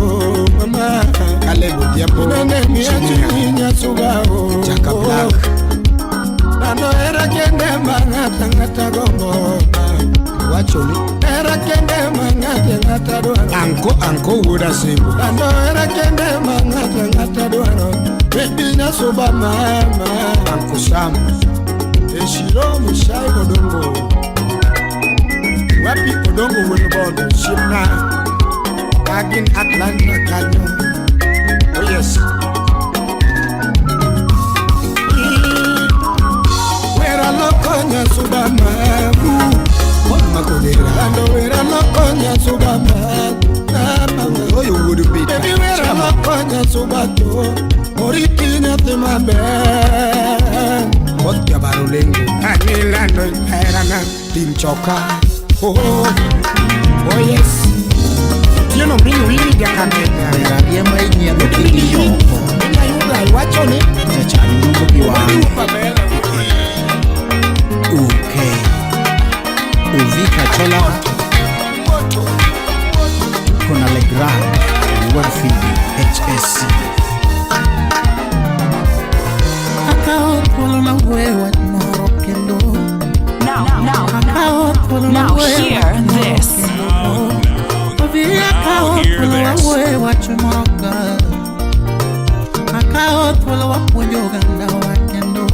mama Kalebo diapo Ibene miachunyi nyasuba Jaka Black Nano era kende mangata gombo Wachoni Era kende mangata duaro Anko wuda sembo Nano era kende mangata duaro Baby nyasuba mama Anko Sam Eshiro mushai odongo Wapi odongo wulubodo Shipna Agin Atlanta Kanyo Oh yes Wera loko nyasuba mamu Makodera Lando wera loko nyasuba mamu Oyo wudu bita Baby wera loko nyasuba to Moriki nyathima ben Mot jabaru lengu Anilando Herana Tim Choka Oh yes. Tieno mini wini jakamenya. Raria mainya kukini yoko. Nya yuga iwachone. Chachani mungu kiwangi. Okay. Uvika chola. Kuna Legrand. Warfidi HSC. Akao polo na wewa moro kendo. Now hear this. Akao polo na wewa chumoroka. Akao polo wa ponyoga na wakendo.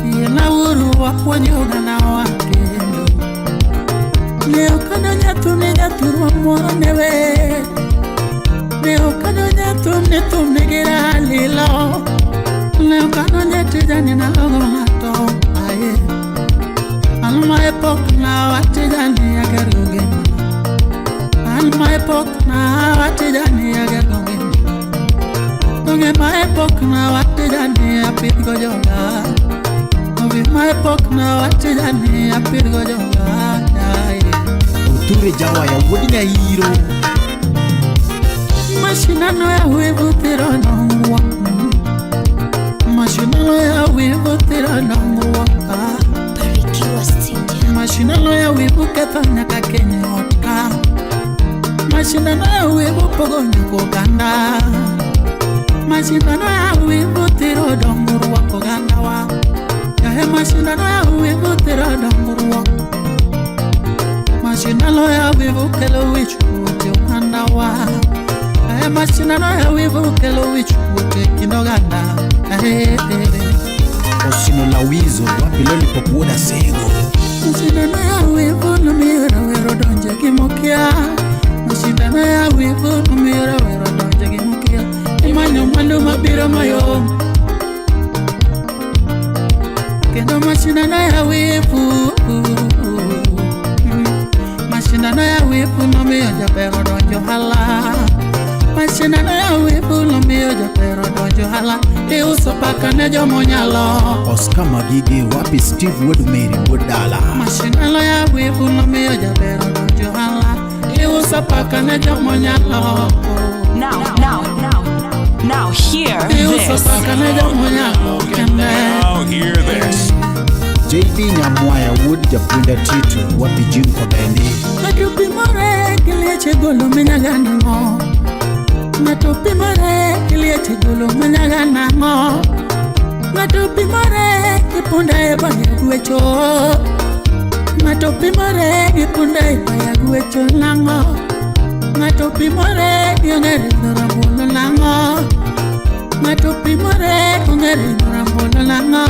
Yena uru wa ponyoga na wakendo. Leo kana nyatu wa mwanewe. Leo kano nyatu negira lilo. Leo kano nyatu jani na logo hato aye. Alma epok na wati jani ya gerugema. Alma epok na wati jani ya gerugema. Donge ma epok na wati jani ya pitgo joga. Donge ma epok na wati jani ya pitgo joga. Uture jawa ya wodi na hiro. Mashinano ya wivu tiro nangwa. Mashinano ya wivu tiro nangwa. Barikiwa Studio. Mashinano ya wivu kethanya kakenya otka. Mashinano ya wivu pogonya koganda. Mashinano ya wivu tiro dongurwa koganda wa. Yahe mashinano ya wivu tiro dongurwa. Mashinano ya wivu kelo wichu koganda wa. Mashinano ya wivu kelo wichu kinoganda. Osino la wizo wapiloli popuoda sego. Mashinano ya wivu numira wero donje kimokia. Mashinano ya wivu numira wero donje kimokia. Imanyo mwandu mabira mayo. Kendo mashinano ya wivu. Mashinano ya wivu numira japero donjo hala. Mashinano ya wivu lumio japero dojo hala. Iuso paka nejo monyalo. Oscar Magigi wapi Steve Woodmary Woodala. Mashinano ya wivu lumio japero dojo hala. Iuso paka nejo monyalo. Now hear Iuso this. paka nejo monyalo kende. Now hear this. JB Nyamwaya Wood Japunda Titu wapi Jim Kobendi. Natupi more kileche golo minyagana mo. Natupi more kileche golo minyagana mo. Natupi more kipunda eba ya guecho. Natupi more kipunda eba ya guecho lango. Natupi more yongere norambono lango. Natupi more yongere norambono lango.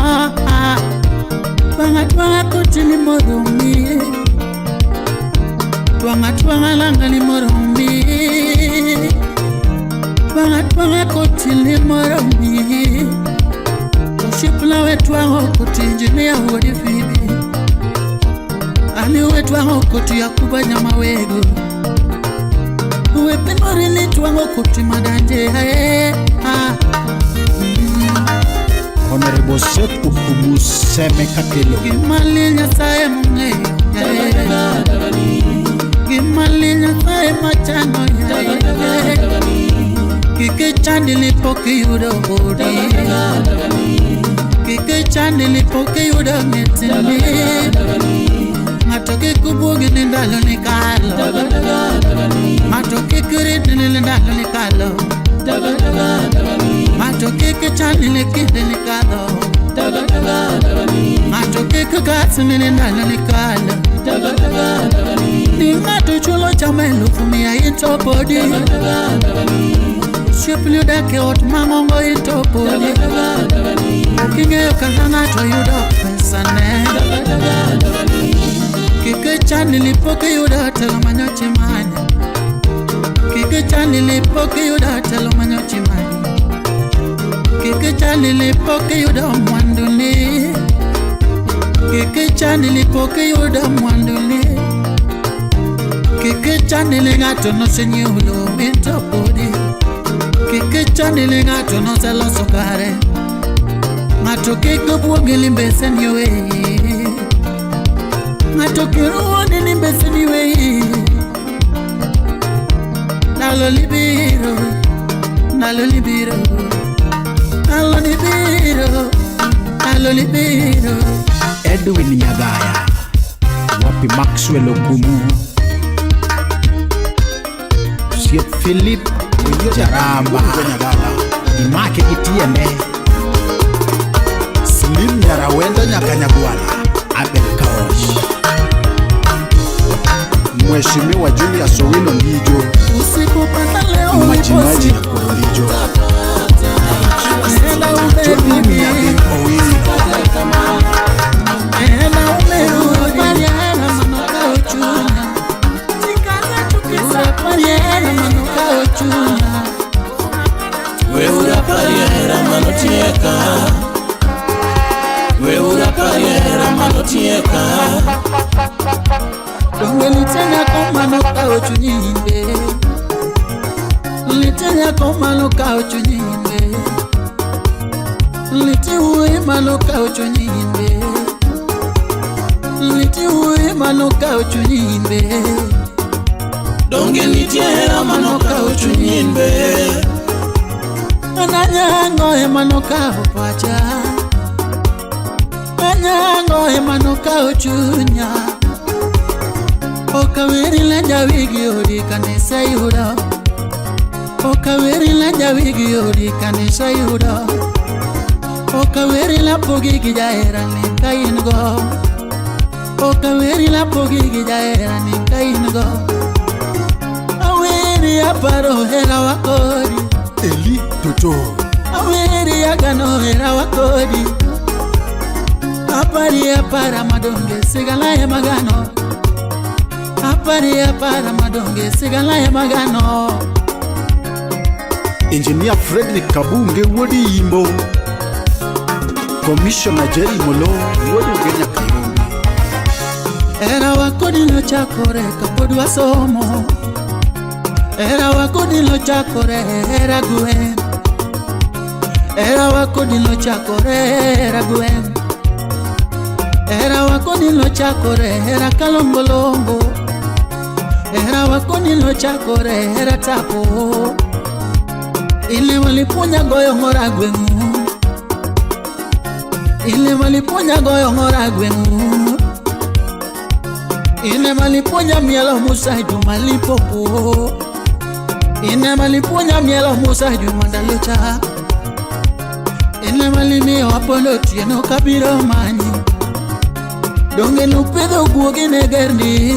Twanga kutili morumi. Twanga langa ni morumi. Twanga kutili morumi. Toshipula wetwango kutinjini ya hodi fibi. Ani wetwango kuti ya kubanya mawego. Uwe pingori ni twango kuti madanje hae. Honorable Seth Ukubu Seme Katelo. Gimali nyasaye mungeyo. Gimali nyasaye machano ya. Kike chandili poki yudo bodi. Kike chandili poki yudo metili. Matoke kubugi nindalo ni kalo. Matoke kuriti nindalo ni kalo. Matoke chandili kide ni kalo. Matoke kukatsi nindalo ni kalo. Ni mato chulo chamelo fumia into body. Shiplu dake ot mangongo into body. Kinge yokananga to yudo pesane. Kike chanili poke yudo telo manyo chimanya. Kike chanili poke yudo telo manyo chimanya. Kike chanili poke yudo mwanduli. Kike chanili poke yudo mwanduli. Kike chanili ngato no senyulo into body. Kike chanili ngato no selo sokare. Ngato kike buogili mbese niwe. Ngato kiruo nini destiny way. Nalo libero, nalo libero, nalo libero, nalo libero. Edwin Nyagaya, wapi Maxwell Okumu, Siet Philip Jaramba, Imake Itiende, Slim Nyarawenda Nyakanyagwala, Abel Kaosh, Mheshimiwa Julius Owino Ndijo, usipopata leo Majimaji ya Korolijo, Johnny Miyagi Owino, Weura pariera manotieka, weura pariera manotieka. Donge litenya komano kao chunyinde, litenya komano kao chunyinde, litiwe mano kao chunyinde, litiwe mano kao chunyinde. Donge litera mano kao chunyinde. Anyango emano kao pacha, anyango emano kao chunya. Okaweri la jawigi odi kanisa yuda, okaweri la jawigi odi kanisa yuda, okaweri la pogi gijaera ni kaingo, okaweri la pogi gijaera ni kaingo. Aweri aparo hera wakodi, Eli Toto, aweri agano hera wakodi, apari apara madonge sigala ya magano. Apari apara madonge sigala ya magano. Engineer Frederick Kabunge Wodi Imbo, Commissioner Jerry Molo Wodi Ugenya Kayumbi. Era wakodi lo chakore kapodu wasomo, era wakodi lo chakore era guen, era wakodi lo chakore era guen, era wakodi lo chakore era kalongolongo, era wakodi lo chakore era tapo. Ile walipunya goyo ngora gwengu, ile walipunya goyo ngora gwengu, ile walipunya mielo musa juma lipopo, ile walipunya mielo musa juma ndalocha, ile walimi wapolo tieno kabiro mani. Donge lupedo guogi negerni,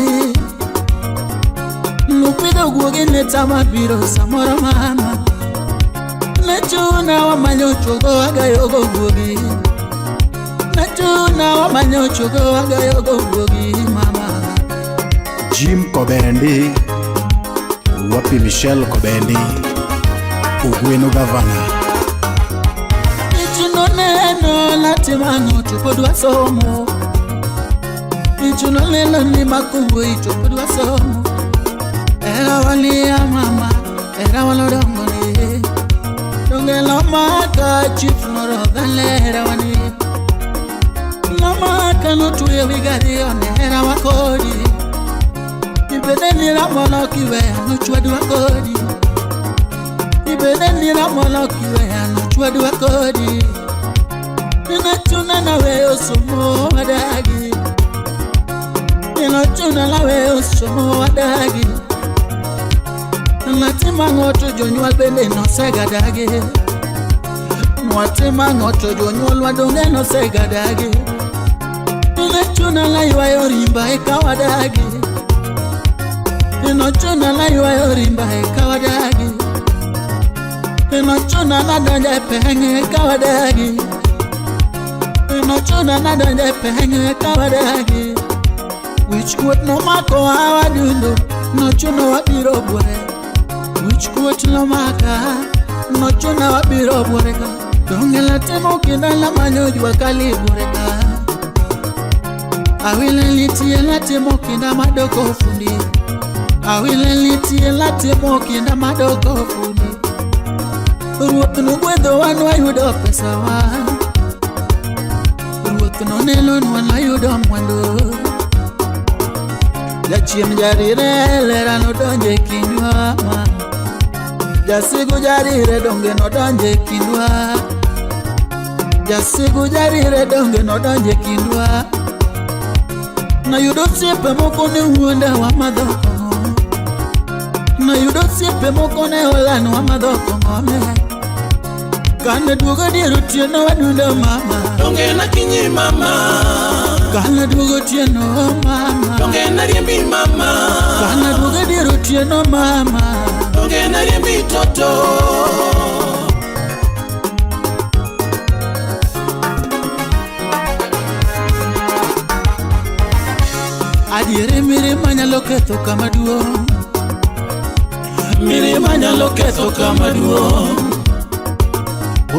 lupedo guogi netama biro samora mama. Nachuna wa manyochogo agayogo guogi, nachuna wa manyochogo agayogo guogi mama. Jim Kobendi, wapi Michelle Kobendi, Ugweno Gavana. Ichuno neno latimango tupodwa somo, ichuno neno ni makumbu itupodwa somo. Era wali ya mama, era walodongo ni donge lomaka chief noro dhalera wani. Lomaka no tuye wigari onera wakodi, ibedeni ramolo kiwe anu chwadu wakodi, ibedeni ramolo kiwe anu chwadu wakodi. Ninachuna na weo sumo wadagi, ninachuna na weo sumo wadagi. Natima ngoto jonyual bende no segadagi, natima ngoto jonyual wadonge no segadagi. Ninachuna la yuayo rimba ekawadagi, ninachuna la yuayo rimba ekawadagi, ninachuna la danja penge ekawadagi, ninachuna la danja penge ekawadagi. Which could no mako awadundo, no chuno wabiro bore. Which quote lo maka, no chuna wabiro boreka. Donge la temo kina la manyo jua kali boreka. Awile litie la temo kina madoko fundi, awile litie la temo kina madoko fundi. Ruotu nugwedo wanu ayudo pesa wa, ruotu no nelo wanu ayudo mwando. Jachiem jarire lera no donje kinywa. Jasigu jarire donge no donje kindwa. Jasigu jarire donge no donje kindwa. Na yudo siepe moko ne uonde wa madhoko. Na yudo siepe moko ne olan wa madhoko ngome. Kane duogo diero tieno wadundo mama. Donge na kinyi mama. Kane duogo tieno mama. Donge na riembi mama. Kane duogo diero tieno mama. Donge na riembi toto. Adiere mirima nyalo ketho kama duong'. Mirima nyalo ketho kama duong'.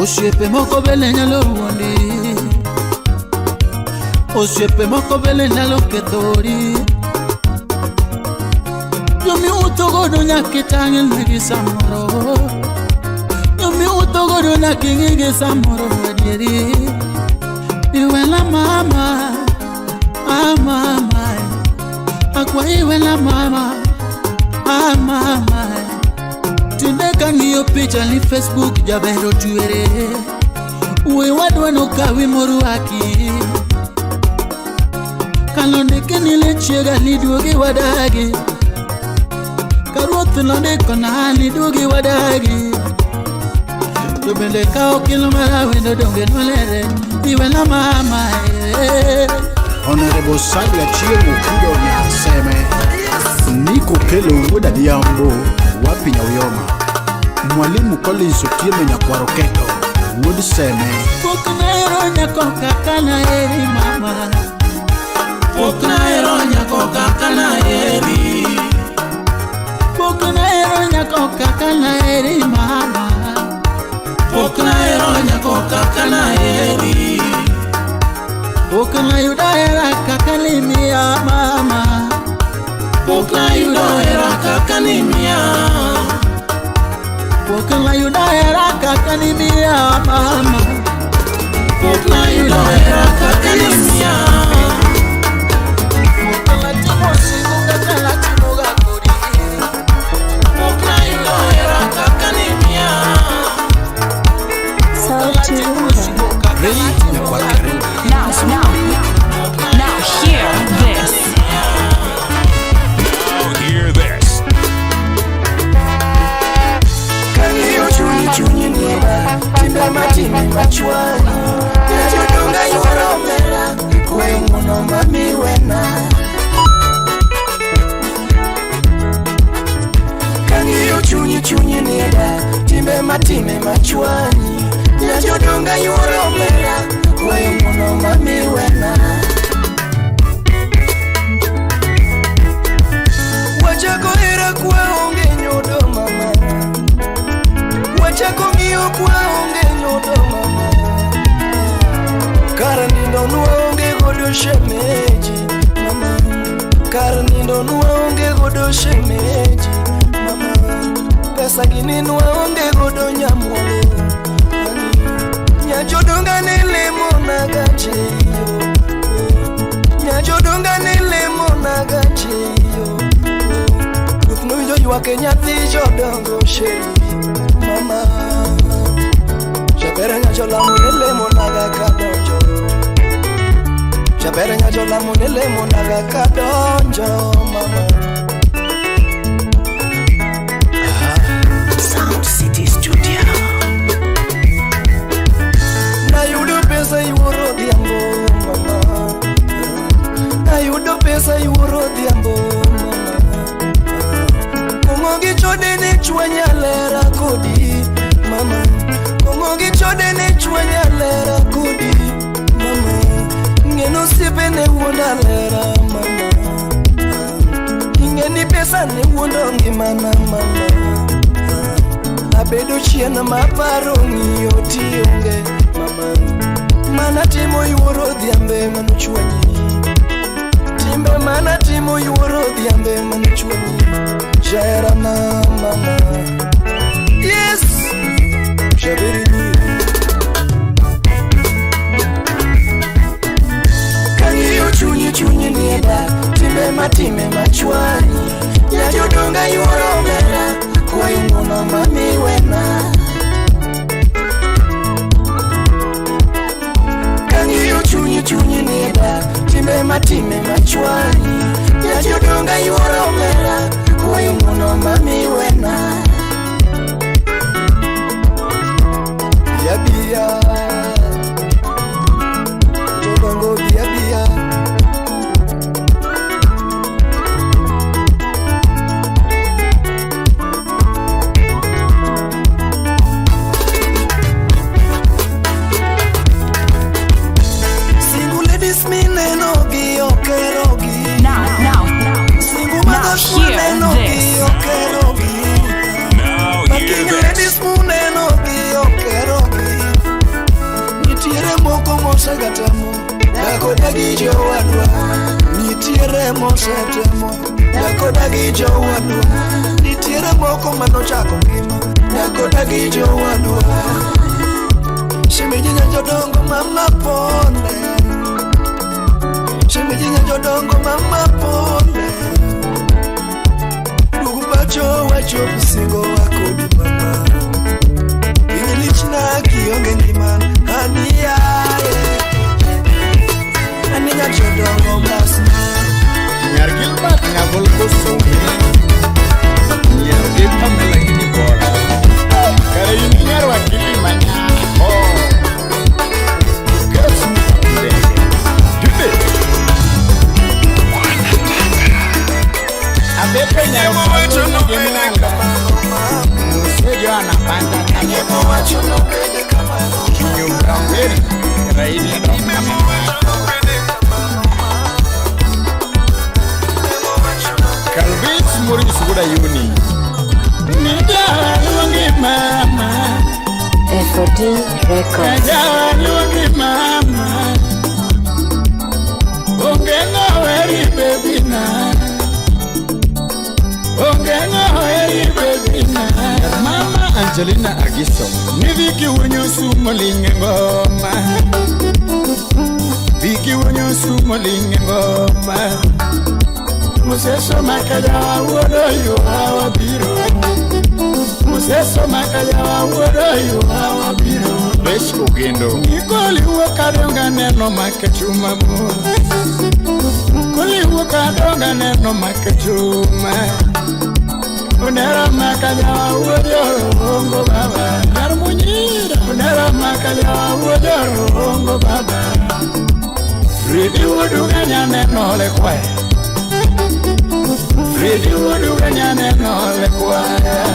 Osiepe moko bende nyalo wuondi. Osiepe moko bende nyalo kethori. Yomi uto godo nyaki tang'e negi samoro. Yomi uto godo nyaki ng'igi samoro adieri. Iwela mama, mama. Akwa iwela mama, mama. Tinde kang'iyo picha ni Facebook jabero tuere. We wadwa no kawi moruaki. Kalondike nile chiega ni duogi wadagi. Karuoth londiko na ni duogi wadagi. To bende kao kilo mara wendo donge nolere. Iwela mama Honorable Salia Chiemo Kudo Nyaseme Niko Kelo Wuda Diambo Wapi Nyauyoma Mwalimu Collins Otieno Nyakwaro Keto Wood Seme Poknaero nyako kakana eri mama. Poknaero nyako kakana eri. Poknaero nyako kakana eri mama. Poknaero nyako kakana eri. Pokna yudaera kakanimia mama. Pokna yudaera kakanimia. Pokna yudaera kakanimia mama. Pokna yudaera kakanimia. Pokna timo siku kakala timo gakuri. Pokna yudaera kakanimia. Now hear this. Hear this. Kangio chuni nieba. Timbe matimi machuani. Najodonga yoromera. Kwe muno mami wena. Kangio chuni nieba. Timbe matimi machuani. Najodonga yoromera. Kwe muno mami wena. Wachako era kwa onge nyodo mama. Wachako ngio kwa onge nyodo mama. Karanindo nuwa onge godo shemeji mama. Karanindo nuwa onge godo shemeji mama. Pesa gini nuwa onge godo nyamwalo. Nyajodonga nilemo nagacheyo. Nyajodonga nilemo nagacheyo. Nuyo yuake nyati jodongo sheri mama. Jabere nyajola munele monaga kadonjo. Jabere nyajola munele monaga kadonjo mama. Sound City Studio. Na yudo pesa iworo diambo mama. Na yudo pesa iworo diambo mama. Komogi chode ne chwanya lera kodi mama. Komogi chode ne chwanya lera kodi mama. Ngeno sipe ne wona lera mama. Ingeni pesa ne wondo ngimana mama. Abedo chiena maparo ng'iyo tionge mama. Mana timo yuoro dhiambe mano chwanyi. Timbe mana timo yuoro dhiambe mano chwanyi. Jera mama. Yes. Shabiri. Kangio chunyi nieda. Timbe matime machwani nyajodonga yuoro omera kwayungono mami wena kangiyo chunyi nida timbe matime machwani nyajodonga yuoro omera kwayungono mami wena bia jodongo bia single ladies mineno gi okerogi Now hear this. Ladies muneno gi okerogi nitiere moko mosegatamo dakodagi jowadwa nitiere mosetemo dakodagi jowadwa nitiere moko manochako ngima dakodagi jowadwa shemeji nyajodongo mama pole shemeji nyajodongo mama pole dugu bacho wacho singo wako di mama Ingilichna kionge ngima aniyaye Aninya chodongo mbasna Nyargilbat nyagol kusumi Nyargilta melagini bora Kare ini nyarwa kilimanya Kasu ndege Jube Abepe nyarwa kilimanya Musejo anapanda Nyemo wachuno pede kamano Nyumra mberi Raini kama Kalbit Muris Buda Yuni Nija luangi mama FOD Records. Nija luangi mama Ongenga weri baby na Ongenga weri baby na Mama Angelina Agiso Niviki wenyo sumolinge ngoma Viki wenyo sumolinge ngoma Museso makaya wodo yo hawa biro Museso makaya wodo yo hawa biro Besh ugendo Nikoli wakadonga neno makachuma mo Koli wakadonga neno makachuma Unera makaya wodo ongo baba Narmunyira Unera makaya wodo ongo baba Ridi wodo ganya neno le kwae Fridi wodu ganyane nole kwaya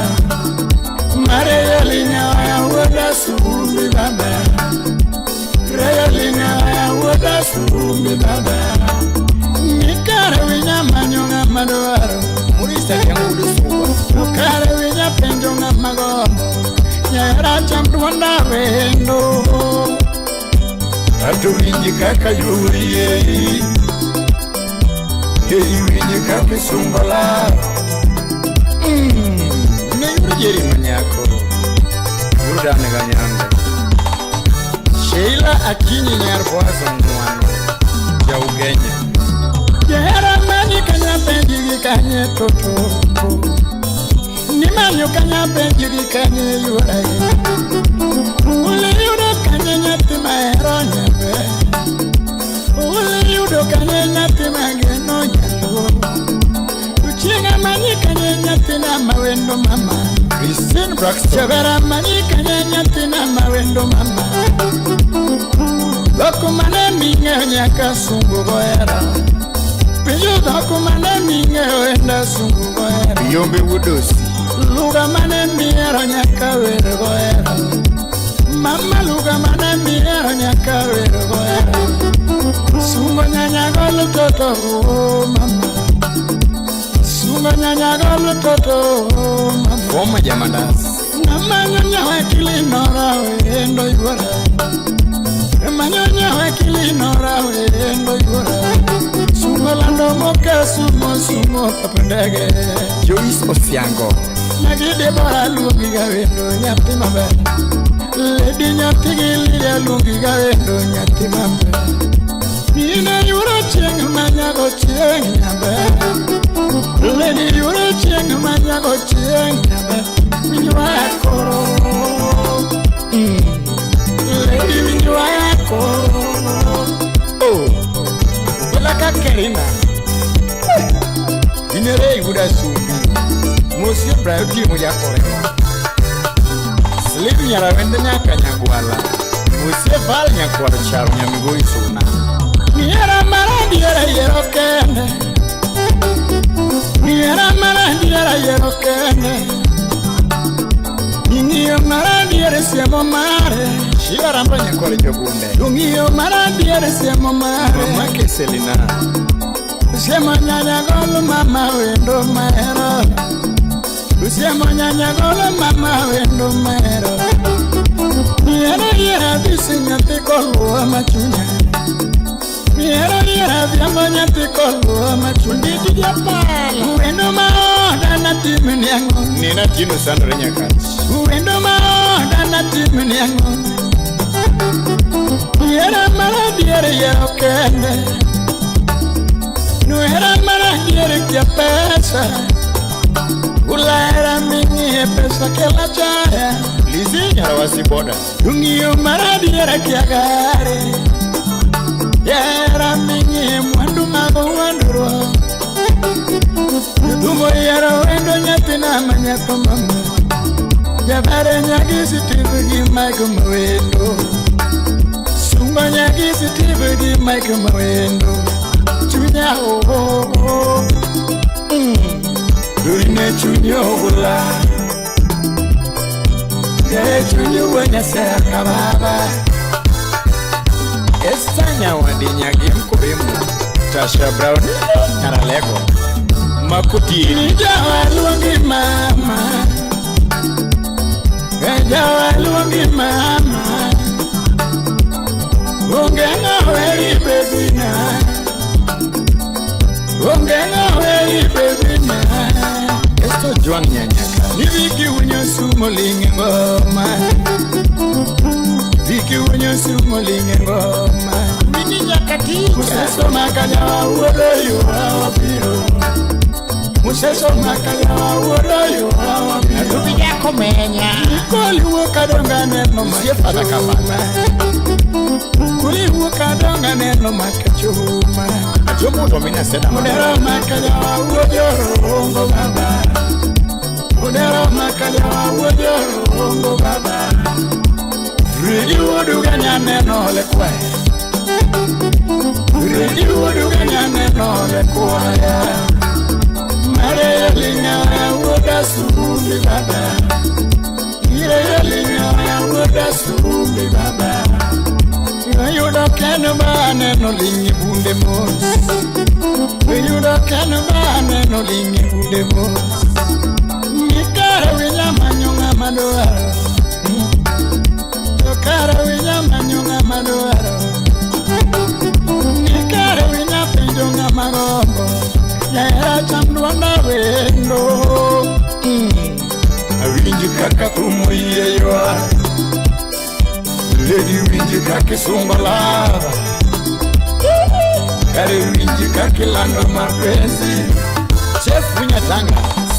Mareya linya ya woda sumbi baba Reya linya ya woda sumbi baba Nikare winya manyonga maduaro Murisa yangudu suwa Nukare winya penjonga magomo Nyara chamtuanda wendo Atu winji kaka yuri Hei winyi kapi sumbala Ne yuri jeri manyako Yuda nega nyambe Sheila Akinyi nyarboazo mwano Ya ugenya Jehera manyi kanya penjigi kanye toto Ni manyo kanya penjigi kanye yurai Ule yudo kanye nyati mahero nyambe Ule yudo kanye nyati mageno nyalo Uchinga manyi kanye nyati na mawendo mama Christine Braxton Chabera manyi kanye nyati na mawendo mama Loko mane minge nyaka sungu goera Piyo loko mane minge wenda sungu goera Yombe wudosi Luga mane miero nyaka wero goera Mama luga mane miero nyaka wero goera Sungo nyanya golo toto mama Sungo nyanya golo toto mama Foma jamandas Nama nyonya wakili nora wendo yura Nama nyonya wakili nora wendo yura Sungo lando moka sumo kapendege Joyce Osiango Nagide bora lungi gawendo nyati mabe Lady nyati giliria lungi gawendo nyati mabe Nina yura cheng manyago cheng nyambe mago chieng winjwa koro lady winjwa koro wala ka kerina inere ibuda sumbi mosi brauti moja kore slebi nyara wende nyaka nyagwala mosi val nyakwar charo nyamigo isuna Miera maradi era yero kende Miera maradi era yero kende Ningio maradi era siamo mare Shia ramba nyakore jobunde Ningio maradi era siamo mare Make Selina Siamo nyanya golo mama wendo maero Siamo nyanya golo mama wendo maero Miera yera disinyate kolo amachunya Miera viamba nyati kolo amachundi dia pala Uendo maoda na timu niango Nina tino sandre nyakati Uendo maoda na timu niango Miera maradiere yero kende Nuera maradiere kia pesa Ulaera mingi pesa ke la chaya Lizi nyara wasiboda Dungiyo maradiere kia gare Yera mingi mwandu mago wanduro Dumo yera wendo nyatina manyako mama Jabare nyagisi tibugi maiko mawendo Sungo nyagisi tibugi maiko mawendo Chunya ho Durine chunyo hula Gare chunyo wanya seka baba Estanya wadinya gimkurimu Tasha Brown Naralego Makuti Jawa luangi mama Jawa luangi mama Ungenga weri baby na Ungenga weri baby na Esto juang nyanyaka Niviki unyo sumo lingi ngoma Viki unyo sumo lingi ngoma Mini nyakati Museso makanya uodoyo awapiro Museso makanya uodoyo awapiro Adubi yako menya Kuli wakadonga neno makachuma Kuli wakadonga neno makachuma Ajomu domina seda Mudera makanya uodoyo ongo baba Mudera makanya uodoyo ongo baba Really would ganya neno le kwa Really would ganya neno le kwa Mare linga woda sumbi baba Ire linga woda sumbi baba You don't kanu ba neno lingi bunde mos You don't kanu ba neno lingi bunde mos Nikara wina manyonga madoaro Nikara winya manyunga manuaro Nikara winya pinjunga magombo Yaera chamduanda wendo Awinji kaka umuye yoa Lady winji kaki sumbalava Kari winji kaki lando mapenzi Chef winya tanga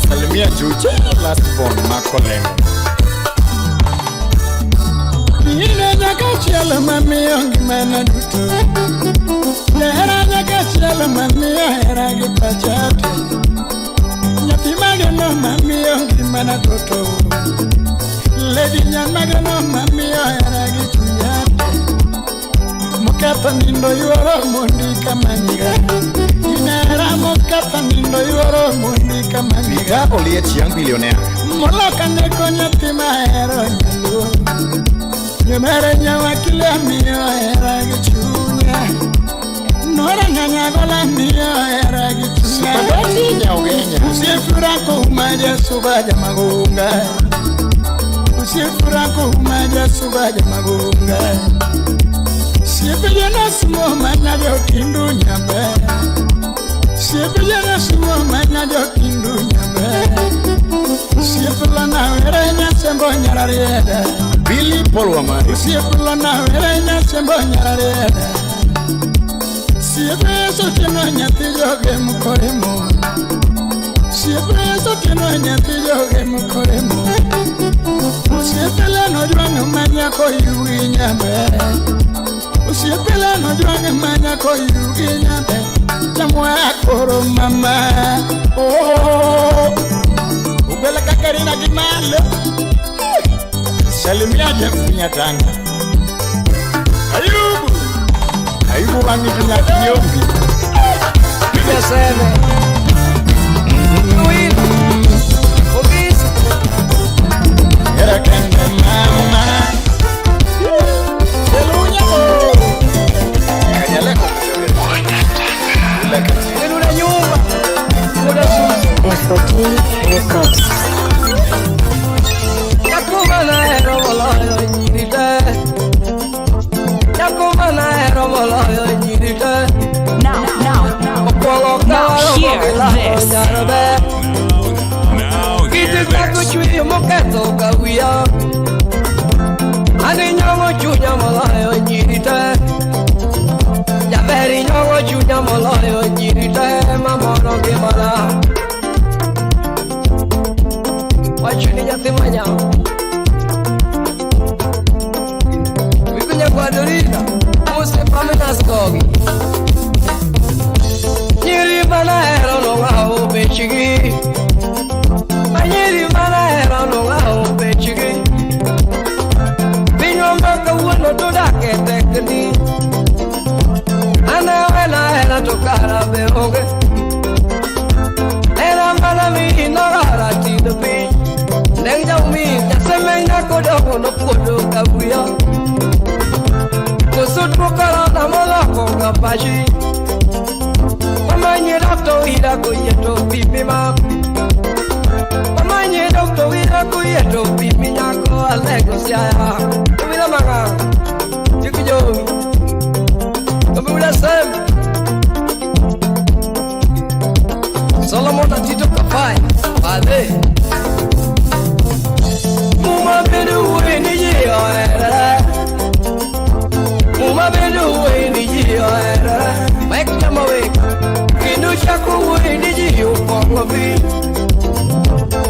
Salimia juche last born makolengo Ine nyakachiela mami yongi mana duto Yera nyakachiela mami yera gipachate Nyati magano mami yongi mana toto Lady nyan magano mami yera gichunyate Mukata nindo yuoro mundi kamanyiga Inera mukata nindo yuoro mundi kamanyiga Olie chiang billionaire Moloka neko nyati mahero nyaluo Nyemere nyawa kile miyo era gichunya Nora nyanya gola miyo era gichunya Supagati nyaugenya Usifura kuhumaja subaja magunga Usifura kuhumaja subaja magunga Sipijana sumo manyajo kindu nyambe Sipijana sumo manyajo kindu nyambe Sipilana werenya sembo nyararieda Billy Paul Wamari Sipilana werenya sembo nyararieda Sipe sotino nyati joge mkoremo Sipe sotino nyathi joge mokoremo. Osiepele nojwang'e manya koyugi nyambe. Osiepele nojwang'e manya koyugi nyambe. Jamwa koro mama. Oh, ubele kakarina gimalo. Salimia jamnya tanga. Ayubu wangi punya nyombi. Piga seme. Win. Obis. Era kende mama. Selunya bo. Kanyale ko. Seluna nyumba. Muda susu. FOD Records. Yakumana ero moloyo nyirita. Yakumana ero moloyo nyirita. Now hear this. Kitu tako chui moketo kawia. Ani nyongo chunya moloyo nyirita. Yaberi nyongo chunya moloyo nyirita. Mamono kemana. Wachuni nyathimanya. Wikunya kwa dorina. Muse pamenas gogi. Nyiri mana ero no ngao bechigi. Nyiri mana ero no ngao bechigi. Binyomba kawuono to dake tekni. Ana wena era tokara beoge. Era mana mi inogara tidopi. Nenja umi yasemenya kodogo no kodo kabuya. Kusutro kara na mola konga paji. Mamanye doctor ira kuyeto pipi mam. Mamanye doctor ira kuyeto pipi nyako alego siaya. Kumila manga. Yukijo. Kumila sem. Solomon atito kapai. Ade. Muma bedu weni jiyo era. Muma bedu weni jiyo era. Make them awake. Kinu chaku weni jiyo pongo bi.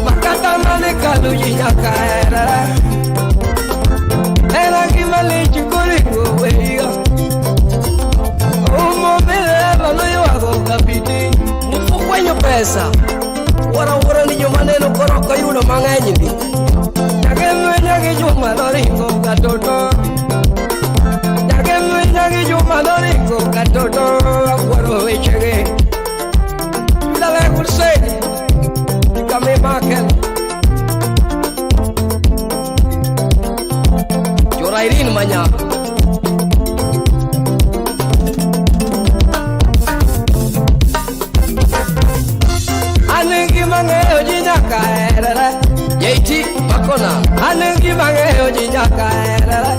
Makata mane kalu jinyaka era. Era kimali chikuringo weyo. Umo bele balo yo ago kapiti. Nifukwenyo pesa. Wara ni maneno koroko yuno mang'eny ndi. Nyake juma doringo katoto. Nyake juma doringo katoto. Waro wechege. Dale kurseni. Kame maken. Jorairin manya. Anengi mangeo jinyaka erere. Yeiti makona. Anengi mangeo jinyaka erere.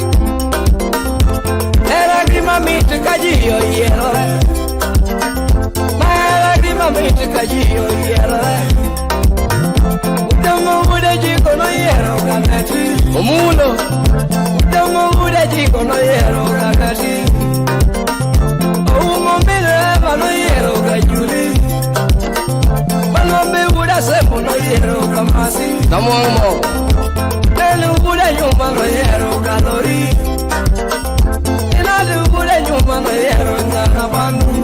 Era grima miti kajiyo yerore. Era grima miti kajiyo yerore. Udomo ude jiko no yero kanati. Omulo. Udomo ude jiko no yero kanati. Oumo mbele no yero kajuli. Manombe uda sepo no yero kamasi. Namongo. Elu ude nyumba no yero kalori. Inalu ude nyumba no yero nganabandu.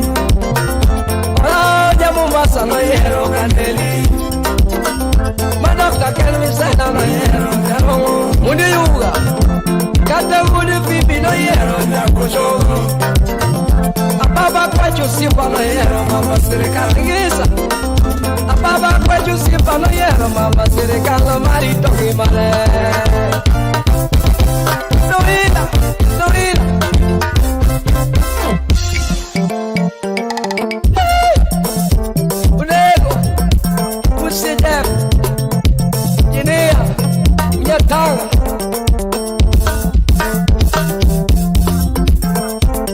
Ola jamu basa no yero kandeli. Madokta kelmi sena no yero kanongo. Mundi yuga. Kata mundi pipi no yero nyakushogo. Ababa kwacho simba no yero mama serikali ngisa. Ababa kwacho simba no yero mama serikali marito kimale. Dorina, Dorina. Unego, Usidem, Jinea, Unyatanga.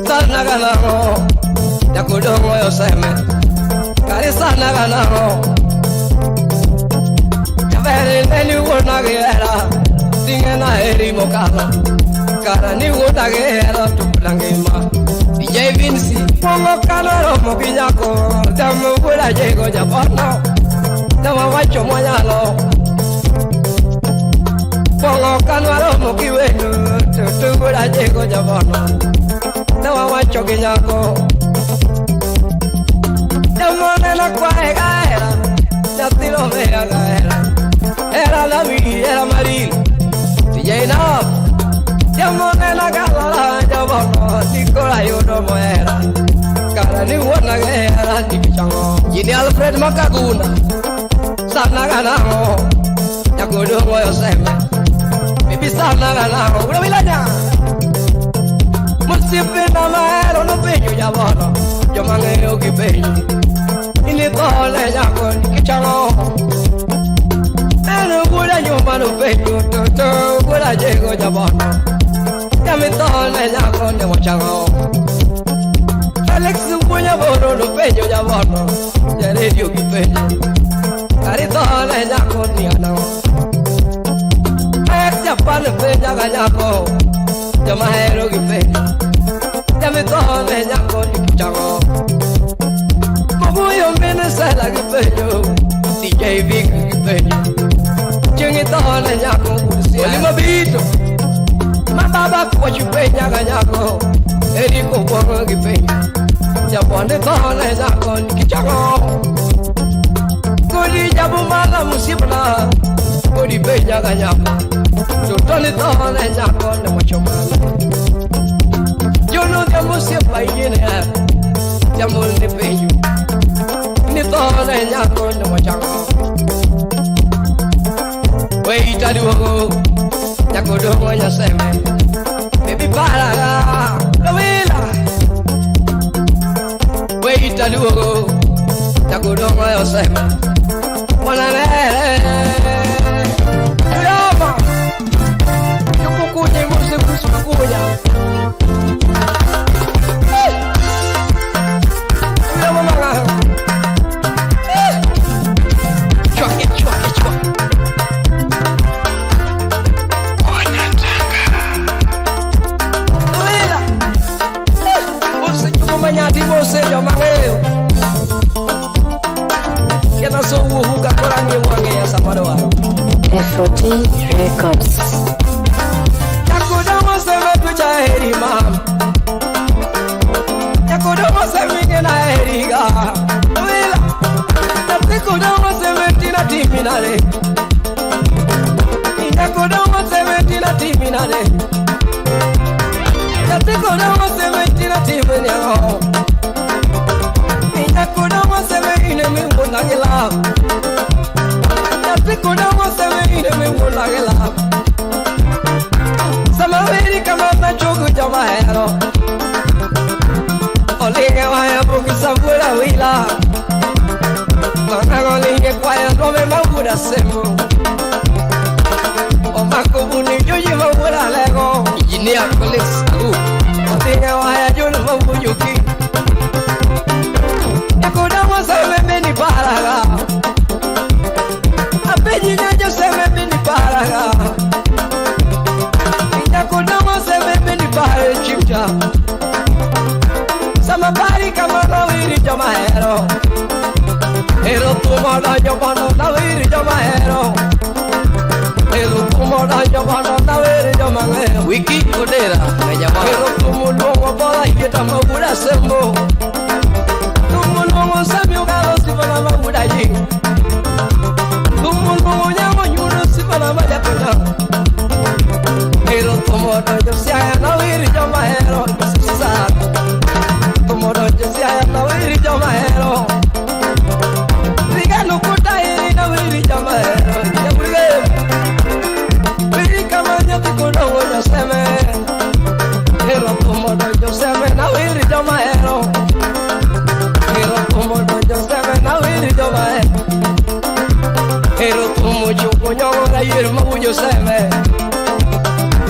Sarnaganaro, Yakudongo Yoseme, Karisanaganaro. Yaveri Neni Wonagera, Singena Eri Mokala, Karani Wonagera, Tuplangima, DJ Vinci, Pongo Canaro Mokinyako, Tamu Wula Jego Japano, Dawa wacho mwanyalo Pongo kanwaro mokiwenu Tutugura jego jabono Dawa wacho ginyako Damone na kwae gaera Yatiro mea gaera Era la vi, era maril DJ Nop Damone na galala jabono Nikora yudo moera Kara ni wana gaera nikichango Jini Alfred Makaguna Sana ganao Yakudu moyo seme Bibi sana ganao Ula wilanya Musipi na maero no peño ya bono Yo mangeo ki peño Ini tole yako nikichango Eno kula nyumba no peño Toto kula jego ya bono Yami tole yako ne wachango Alex punya bono no peño ya bono Yare yo ki peño Caritole yako ni ano Ese pan peña ganyako Yo mahero ki peño Yami tole yako ni kichago Mabuyo mene sela ki peño DJ Vic ki peño Chingi tole yako Oli mabito Mababa kwa chupeña ganyako Eriko bongo ki peño Japone tole yako ni kichago Kodi jabu mala musibna Kodi beja ganyako Tutoni tole yako ne machomala Jono de musiba yine Jamul ni peju Ni tole yako ne machako Weita duogo Yako dogo ya seme Baby para Lovila Weita duogo Yako dogo ya seme Yama Yukukunye muse kusukunya Yama manga Chwake chwake chwake Lila Muse chukumanyati muse yamangeo Kena sohu huka korangi wange ya sapadoa FOT Records Yakudomo seme tucha heri mam Yakudomo seme kena heri ga Wila Yakudomo seme tina timinare Yakudomo seme tina timinare Yakudomo seme tina timinare Yakudomo seme ine mingu nagila Yakudomo seme ine mingu nagila Samaveri kama na chogu jama hero Olinge waya buki sabura wila Kona olinge kwaya nome mabura semu Omako buni joji mabura lego Ijini akolis alu Olinge waya julu mabuyuki Yakudomo seme meni paraga Apeji nyajo seme meni paraga Yakudomo seme meni paraga chipcha Samabari kama nawiri jama hero Hero tumoda jabano nawiri jama hero Hero tumoda jabano nawiri jama hero Wiki kodera Hero tumulongo bola yeta mabura sembo Tumulongo samyo galo sifana mabura yi Tumulongo nyamo yuro sifana majakuna Hero tumoda josiaya nawiri jama hero Tumoda josiaya nawiri jama hero Riga nukuta hiri nawiri jama hero Wiri kama nyati kuna woja seme Hero tumoda joseme nawiri jama hero Hero tumoda joseme nawiri jama hero Hero tumo chuko nyongo na yiri mabujo seme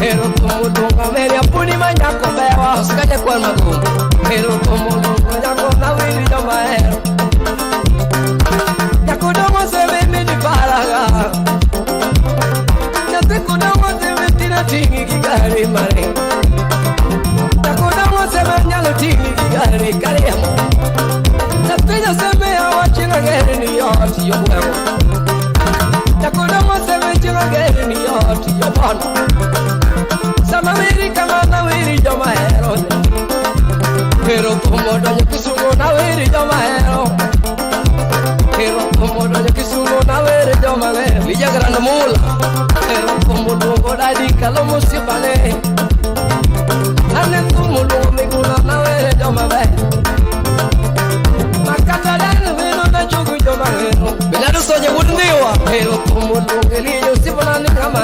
Hero tumo dunga meri apuni manyako bewa Sikaje kwa magumu Hero tumo dunga nyako nawiri jama hero Yakudomo seme meni paraga Yakudomo seme tina tingi kigari mare Yakudomo seme nyalo tingi kigari kariamo Yakudomo seme awa china ngeri ni yoti yokwemo chon sama wiri kama na wiri joma hero pero como donyo Kisumu na wiri joma hero pero como donyo Kisumu na wiri joma le Villa Grande Mula pero como luego dadi kalo musibane ane como luego me guna na wiri joma be makata dani wino na chugu joma hero Benado soñe wundiwa pero como luego elillo sibana ni kama